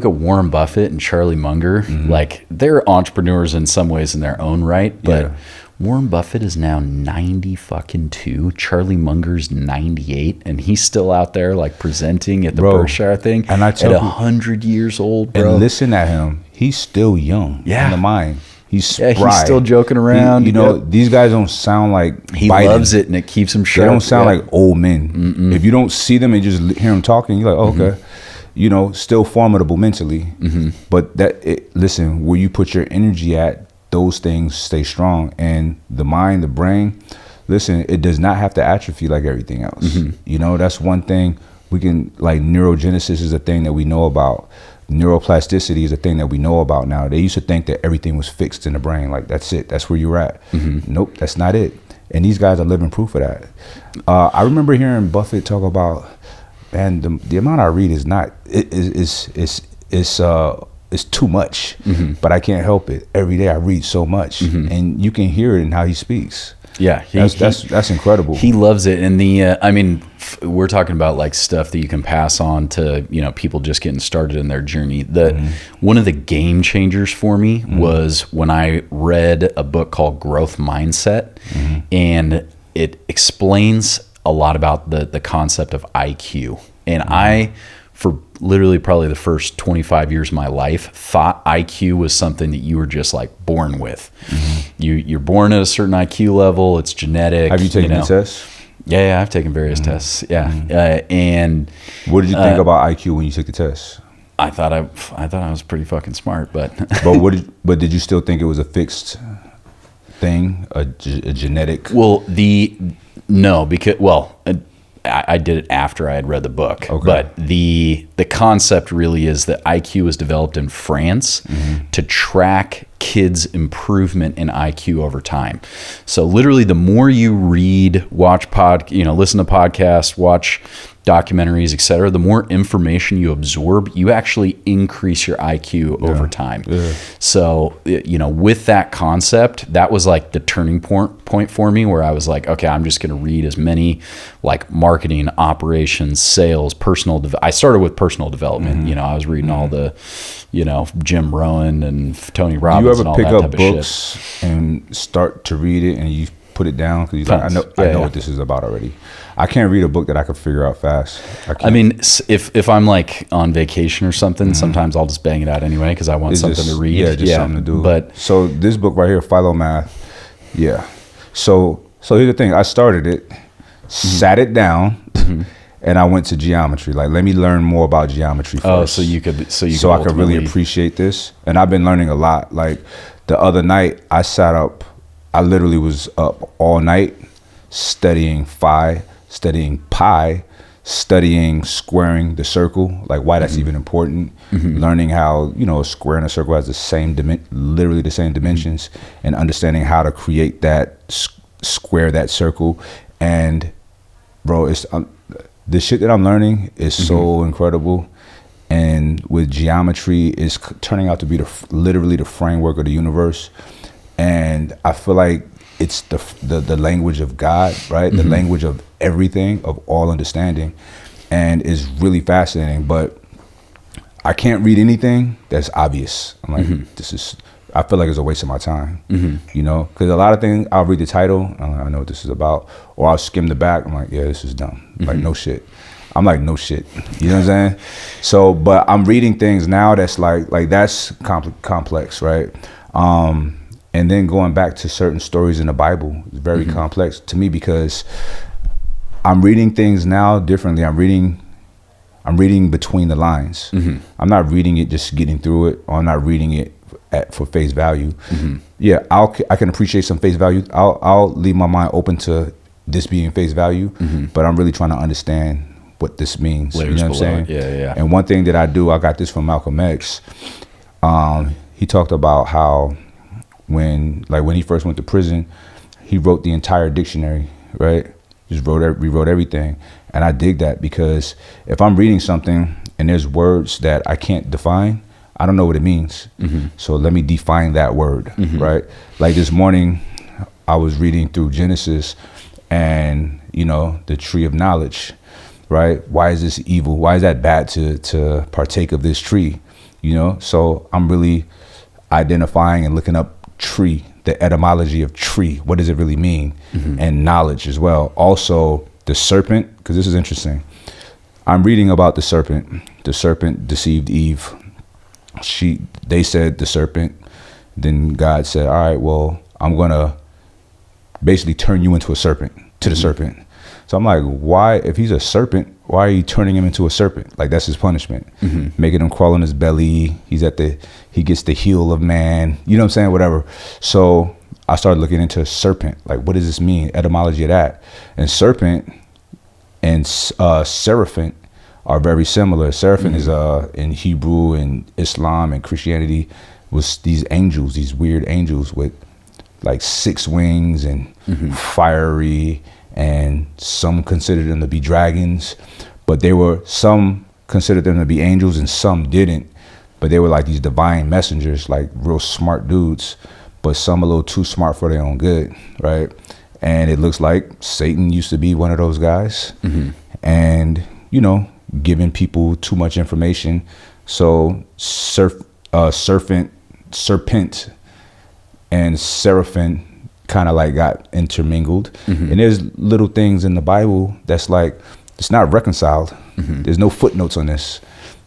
at Warren Buffett and Charlie Munger, like they're entrepreneurs in some ways in their own right, but Warren Buffett is now 92. Charlie Munger's 98, and he's still out there like presenting at the Berkshire thing. And I tell at 100 years old, bro. And listen at him; he's still young in the mind. He's spry. He's still joking around. These guys don't sound like he Biden. Loves it, and it keeps him sharp. They don't sound like old men. If you don't see them and just hear them talking, you're like, oh, okay. Still formidable mentally. But listen, where you put your energy at, those things stay strong. And the mind, the brain, listen, it does not have to atrophy like everything else. That's one thing we can, like neurogenesis is a thing that we know about. Neuroplasticity is a thing that we know about now. They used to think that everything was fixed in the brain. Like, that's it. That's where you're at. Nope, that's not it. And these guys are living proof of that. I remember hearing Buffett talk about, and the amount I read is not it's too much, but I can't help it. Every day I read so much, and you can hear it in how he speaks. Yeah, that's incredible. He loves it, and I mean, we're talking about like stuff that you can pass on to people just getting started in their journey. One of the game changers for me was when I read a book called Growth Mindset, and it explains a lot about the concept of IQ. And I, for literally probably the first 25 years of my life, thought IQ was something that you were just like born with. You're born at a certain IQ level. It's genetic. Have you taken the test? Yeah, I've taken various tests. Yeah. And what did you think about IQ when you took the test? I thought I was pretty fucking smart, but but did you still think it was a fixed thing, a genetic? Well, no, because I did it after I had read the book. Okay. But the concept really is that IQ was developed in France to track kids' improvement in IQ over time. So literally, the more you read, watch listen to podcasts, watch documentaries, etc., the more information you absorb, you actually increase your IQ over time. So, with that concept, that was like the turning point for me, where I was like, okay, I'm just going to read as many like marketing, operations, sales, I started with personal development. I was reading all the, Jim Rohn and Tony Robbins. Do you ever pick up books and start to read it and you put it down because you're like, I know what this is about already? I can't read a book that I could figure out fast. I mean, if I'm like on vacation or something, sometimes I'll just bang it out anyway because I want something to read. Yeah, something to do. But so this book right here, Philomath. Yeah. So here's the thing. I started it, sat it down, and I went to geometry. Like, let me learn more about geometry first. Oh, so I could really appreciate this. And I've been learning a lot. Like the other night, I literally was up all night studying phi, studying pi, studying squaring the circle, like why that's even important, learning how, a square and a circle has literally the same dimensions, and understanding how to create that, square that circle. And bro, it's the shit that I'm learning is so incredible. And with geometry, it's turning out to be literally the framework of the universe. And I feel like it's the language of God, right? The language of everything, of all understanding. And it's really fascinating, but I can't read anything that's obvious. I'm like, I feel like it's a waste of my time, because a lot of things, I'll read the title, I'm like, I know what this is about, or I'll skim the back, I'm like, yeah, this is dumb. Like, no shit. I'm like, no shit. You know what I'm saying? So, but I'm reading things now that's like that's complex, right? And then going back to certain stories in the Bible is very complex to me, because I'm reading things now differently. I'm reading between the lines. I'm not reading it just getting through it, or I'm not reading it for face value. Yeah, I can appreciate some face value. I'll leave my mind open to this being face value, but I'm really trying to understand what this means. Layers, you know what I'm saying? Yeah. And one thing that I got this from Malcolm X. He talked about how when he first went to prison, he wrote the entire dictionary, right? Just rewrote everything. And I dig that, because if I'm reading something and there's words that I can't define, I don't know what it means. So let me define that word, right? Like this morning, I was reading through Genesis, and the tree of knowledge, right? Why is this evil? Why is that bad to partake of this tree? So I'm really identifying and looking up tree, the etymology of tree. What does it really mean? And knowledge as well. Also the serpent, because this is interesting. I'm reading about the serpent. The serpent deceived Eve. They said the serpent. Then God said, all right, well, I'm going to basically turn you into a serpent, to the serpent. So I'm like, why, if he's a serpent, why are you turning him into a serpent? Like, that's his punishment. Making him crawl on his belly. He gets the heel of man. You know what I'm saying? Whatever. So I started looking into serpent. Like, what does this mean? Etymology of that. And serpent and seraphim are very similar. Seraphim is in Hebrew and Islam and Christianity was these angels, these weird angels with like 6 wings and fiery, and some considered them to be dragons, but some considered them to be angels and some didn't, but they were like these divine messengers, like real smart dudes, but some a little too smart for their own good, right? And it looks like Satan used to be one of those guys, and giving people too much information. So serpent and seraphim kind of like got intermingled. And there's little things in the Bible that's like, it's not reconciled. There's no footnotes on this,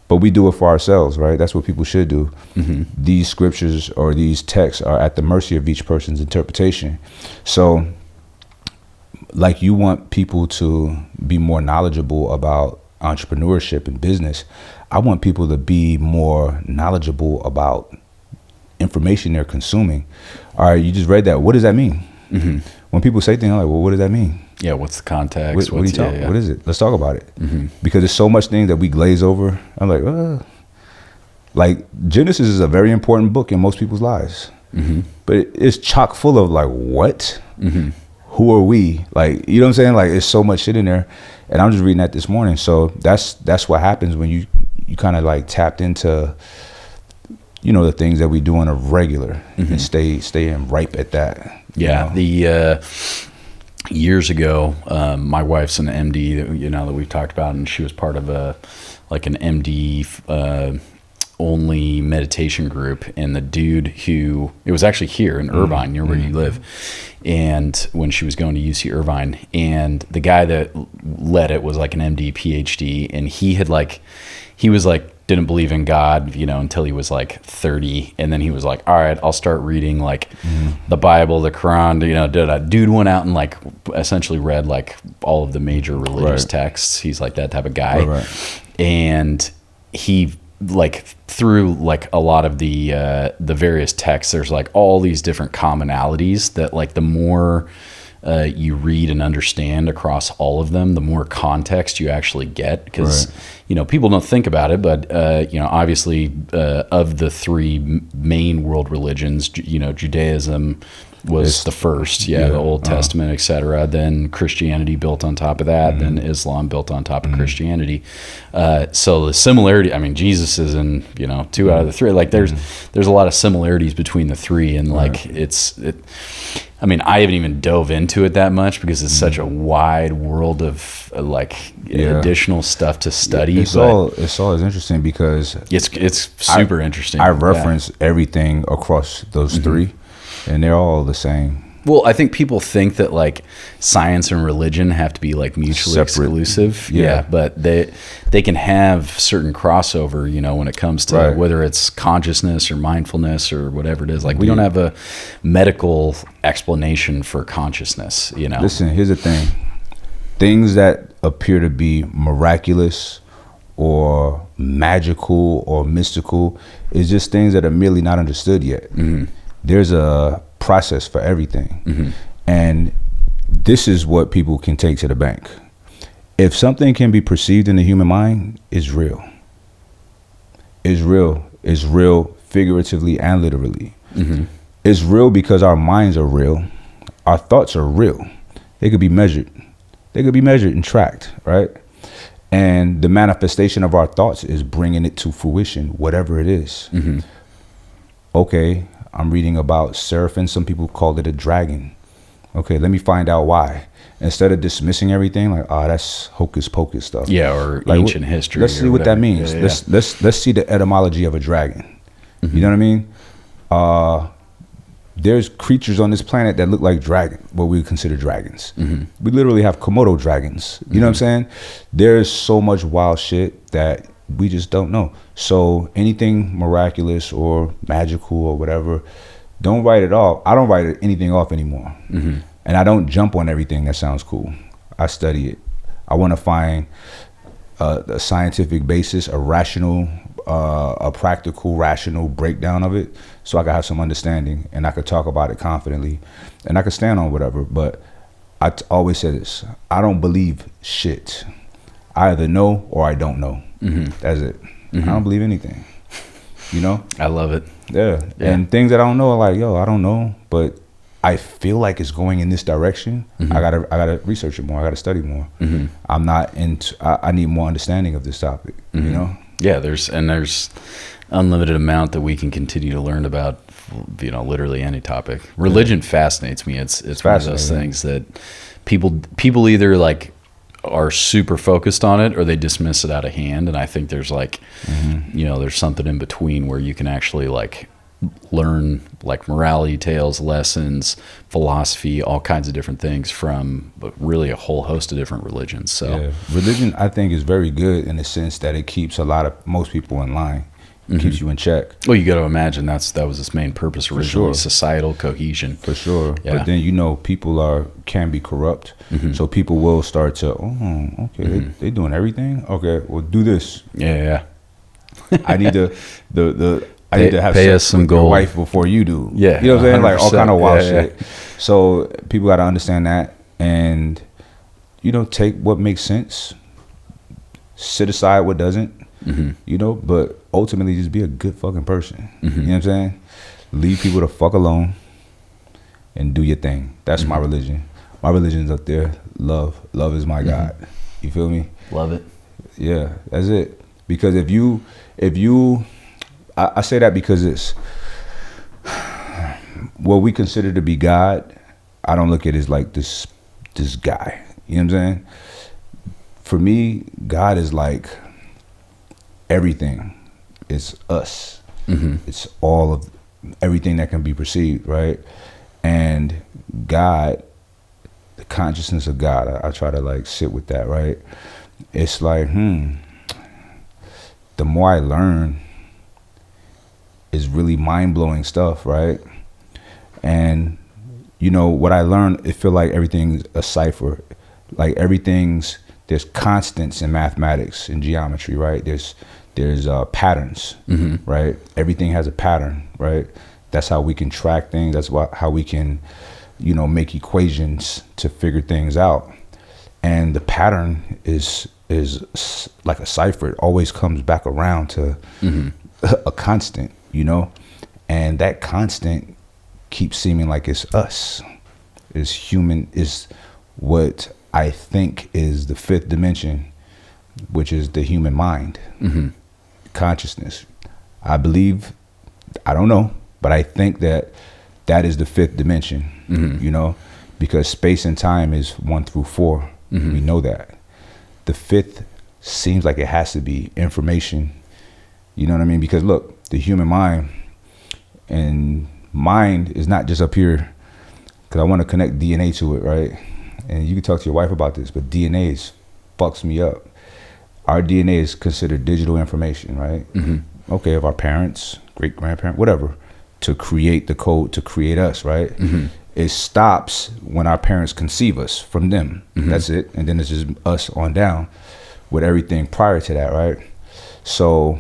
but we do it for ourselves, right? That's what people should do. These scriptures or these texts are at the mercy of each person's interpretation. So like, you want people to be more knowledgeable about entrepreneurship and business. I want people to be more knowledgeable about information they're consuming. All right, you just read that. What does that mean? When people say things, I'm like, well, what does that mean? Yeah, what's the context? What are you talking? What is it? Let's talk about it. Because there's so much things that we glaze over. I'm like, like Genesis is a very important book in most people's lives, but it's chock full of like, what? Who are we? Like, you know what I'm saying? Like, there's so much shit in there, and I'm just reading that this morning. So that's what happens when you kind of like tapped into the things that we do on a regular and staying ripe at that. Yeah. The years ago, my wife's an MD that we've talked about, and she was part of an MD only meditation group, and the dude who, it was actually here in Irvine, near where you live, and when she was going to UC Irvine, and the guy that led it was like an MD PhD, and he was like didn't believe in God, until he was like 30, and then he was like, all right, I'll start reading like the Bible, the Quran. Dude went out and like essentially read like all of the major religious texts. He's like that type of guy, and he like through like a lot of the various texts, there's like all these different commonalities that like the more you read and understand across all of them, the more context you actually get, because people don't think about it, but obviously of the 3 main world religions, Judaism was the first, the Old Testament, etc. Then Christianity built on top of that, then Islam built on top of Christianity. So the similarity, I mean, Jesus is in 2 out of the 3. Like there's a lot of similarities between the 3, and like I mean, I haven't even dove into it that much because it's such a wide world of additional stuff to study. It's always interesting because it's super interesting. I reference everything across those 3, and they're all the same. Well, I think people think that like science and religion have to be like mutually exclusive. Yeah, but they can have certain crossover, you know, when it comes to whether it's consciousness or mindfulness or whatever it is. Like we don't have a medical explanation for consciousness, you know. Listen, here's the thing. Things that appear to be miraculous or magical or mystical is just things that are merely not understood yet. There's a process for everything. And this is what people can take to the bank. If something can be perceived in the human mind, it's real. It's real. It's real figuratively and literally. It's real because our minds are real. Our thoughts are real. They could be measured. They could be measured and tracked, right? And the manifestation of our thoughts is bringing it to fruition, whatever it is. Okay, I'm reading about seraphim. Some people called it a dragon. Okay, let me find out why. Instead of dismissing everything like, oh, that's hocus pocus stuff. Yeah, or like, ancient history. Let's see what that means. Yeah. Let's see the etymology of a dragon. You know what I mean? There's creatures on this planet that look like what we consider dragons. We literally have Komodo dragons. You know what I'm saying? There's so much wild shit that we just don't know. So anything miraculous or magical or whatever, don't write it off. I don't write anything off anymore. And I don't jump on everything that sounds cool. I study it. I want to find a scientific basis, a rational, a practical, rational breakdown of it, so I can have some understanding and I could talk about it confidently and I could stand on whatever. But I always say this: I don't believe shit. I either know or I don't know. That's it. I don't believe anything. You know? I love it. Yeah. And things that I don't know are like, yo, I don't know, but I feel like it's going in this direction. I gotta research it more. I gotta study more. I'm not into. I need more understanding of this topic. You know? Yeah. There's unlimited amount that we can continue to learn about. You know, literally any topic. Religion fascinates me. It's one of those things that people either like are super focused on it or they dismiss it out of hand. And I think there's like, you know, there's something in between where you can actually like learn like morality tales, lessons, philosophy, all kinds of different things from really a whole host of different religions. So religion, I think, is very good in the sense that it keeps most people in line. It keeps you in check. Well, you got to imagine that was its main purpose originally, societal cohesion. For sure. Yeah. But then, you know, people can be corrupt. So people will start to, they doing everything? Okay, well, do this. Yeah. I need to I need to have pay sex us some with gold. your wife before you do. Yeah. You know what I'm saying? Like all kind of wild shit. So people got to understand that and, you know, take what makes sense, sit aside what doesn't. You know, but ultimately just be a good fucking person. You know what I'm saying? Leave people the fuck alone and do your thing. That's my religion. My religion's up there. Love is my God. You feel me? Love it. Yeah, that's it. Because if you I say that because it's what we consider to be God. I don't look at it as like this guy. You know what I'm saying? For me, God is like everything. It's us. It's all of everything that can be perceived, right? And God, the consciousness of God, I try to like sit with that, right? It's like, the more I learn, is really mind-blowing stuff, right? And you know what I learned, it feel like everything's a cipher. Like there's constants in mathematics and geometry, right? There's patterns, right? Everything has a pattern, right? That's how we can track things. That's how we can, you know, make equations to figure things out. And the pattern is like a cipher. It always comes back around to a constant, you know? And that constant keeps seeming like it's us. It's human, is what I think is the fifth dimension, which is the human mind, consciousness. I believe, I don't know, but I think that is the fifth dimension, you know, because space and time is 1 through 4. We know that. The fifth seems like it has to be information. You know what I mean? Because look, the human mind is not just up here because I want to connect DNA to it, right? And you can talk to your wife about this, but DNA fucks me up. Our DNA is considered digital information, right? Mm-hmm. Okay, of our parents, great grandparents, whatever, to create the code to create us, right? Mm-hmm. It stops when our parents conceive us from them. Mm-hmm. That's it. And then it's just us on down with everything prior to that, right? So,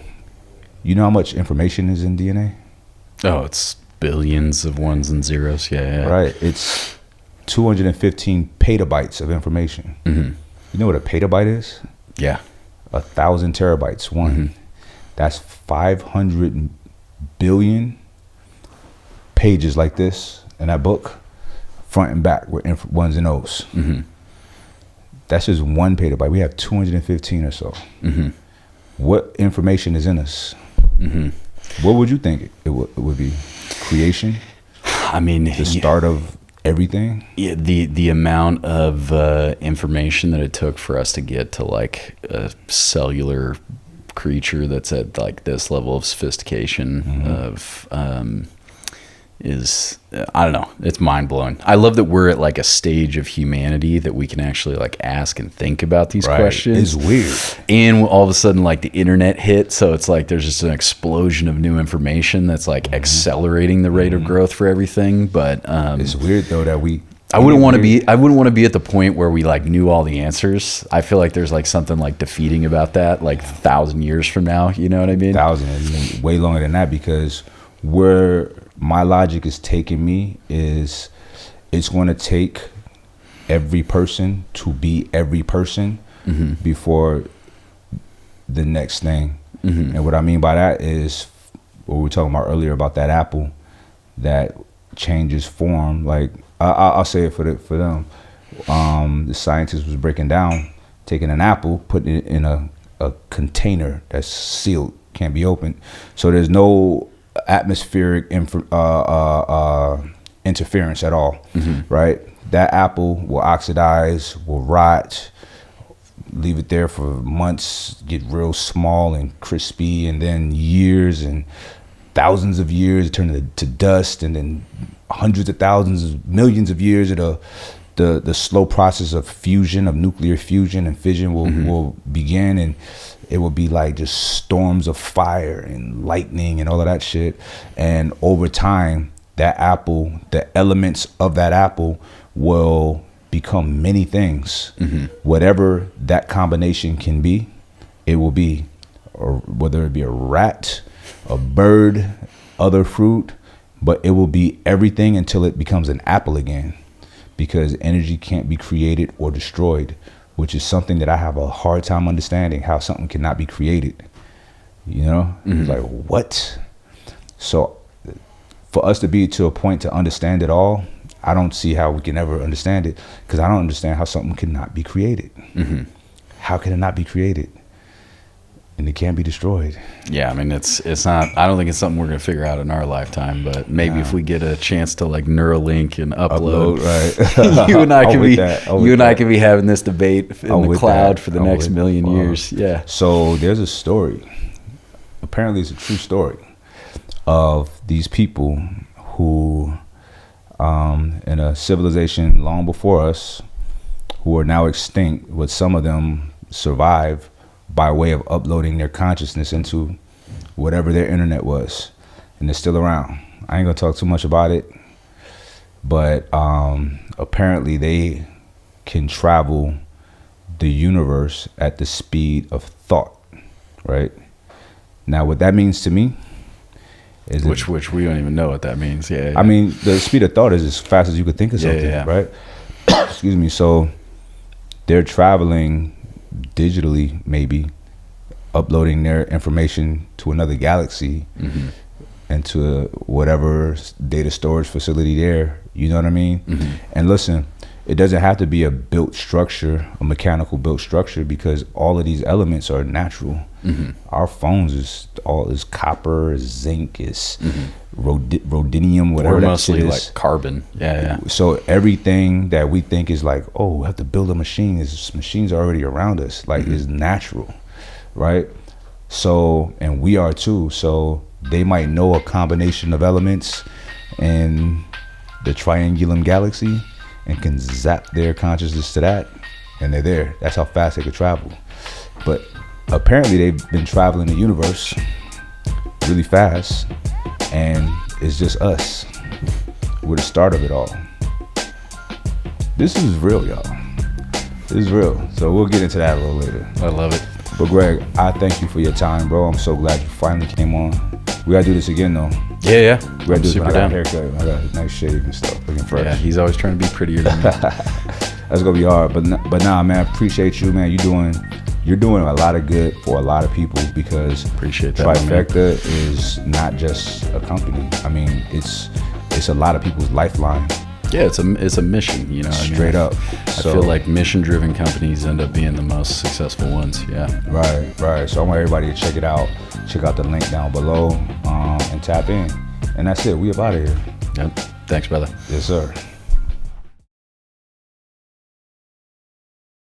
you know how much information is in DNA? Oh, it's billions of ones and zeros. Yeah. Right. It's 215 petabytes of information. Mm-hmm. You know what a petabyte is? Yeah. 1,000 terabytes, one. Mm-hmm. That's 500 billion pages like this in that book, front and back with ones and O's. Mm-hmm. That's just 1 petabyte. We have 215 or so. Mm-hmm. What information is in us? Mm-hmm. What would you think it would be? Creation? I mean, the start of everything? Yeah, the amount of information that it took for us to get to like a cellular creature that's at like this level of sophistication of is I don't know, it's mind blowing. I love that we're at like a stage of humanity that we can actually like ask and think about these questions. It's weird. And all of a sudden like the internet hit, so it's like there's just an explosion of new information that's like accelerating the rate of growth for everything. But it's weird though that I wouldn't want to be at the point where we like knew all the answers. I feel like there's like something like defeating about that, like 1,000 years from now. You know what I mean? 1,000, way longer than that, because where my logic is taking me is it's going to take every person to be every person before the next thing. Mm-hmm. And what I mean by that is what we were talking about earlier about that apple that changes form. Like I'll say it for them. The scientist was breaking down, taking an apple, putting it in a container that's sealed, can't be opened. So there's no atmospheric interference at all, right? That apple will oxidize, will rot, leave it there for months, get real small and crispy, and then years and thousands of years turn to dust, and then hundreds of thousands, millions of years of the slow process of fusion, of nuclear fusion and fission will begin, and it will be like just storms of fire and lightning and all of that shit. And over time, that apple, the elements of that apple will become many things. Whatever that combination can be, it will be, or whether it be a rat, a bird, other fruit, but it will be everything until it becomes an apple again, because energy can't be created or destroyed, which is something that I have a hard time understanding, how something cannot be created. You know? It's like, what? So for us to be to a point to understand it all, I don't see how we can ever understand it, because I don't understand how something cannot be created. How can it not be created? And it can't be destroyed. Yeah, I mean, it's not, I don't think it's something we're going to figure out in our lifetime, but maybe if we get a chance to like Neuralink and upload right? you and I can be having this debate in the cloud for the next million years. Yeah. So there's a story, apparently it's a true story, of these people who in a civilization long before us, who are now extinct, but some of them survive by way of uploading their consciousness into whatever their internet was, and they're still around. I ain't gonna talk too much about it, but apparently they can travel the universe at the speed of thought, right? Now what that means to me is which we don't even know what that means. Yeah. I mean, the speed of thought is as fast as you could think of something, right? Excuse me. So they're traveling digitally, maybe uploading their information to another galaxy and to whatever data storage facility there, you know what I mean? And listen, it doesn't have to be a built structure, a mechanical built structure, because all of these elements are natural. Our phones is copper, is zinc, is rhodium, whatever that shit is. Or mostly like carbon. Yeah. So everything that we think is like, oh, we have to build a machine, is machines are already around us, like is natural, right? So, and we are too. So they might know a combination of elements and the triangulum galaxy and can zap their consciousness to that, and they're there. That's how fast they could travel. But apparently they've been traveling the universe really fast, and it's just us. We're the start of it all. This is real, y'all. This is real. So we'll get into that a little later. I love it. But Greg, I thank you for your time, bro. I'm so glad you finally came on. We gotta do this again, though. Yeah. We gotta do this. Super I got down. a haircut. I got a nice shave and stuff. Looking fresh. Yeah, he's always trying to be prettier than me. That's gonna be hard. But nah, man, appreciate you, man. You're doing a lot of good for a lot of people, because Appreciate that, Trifecta is not just a company. I mean, it's a lot of people's lifeline. Yeah, it's a mission, you know. Straight up. I feel like mission-driven companies end up being the most successful ones. Yeah. Right. So I want everybody to check it out. Check out the link down below, and tap in. And that's it. We up out of here. Yep. Thanks, brother. Yes, sir.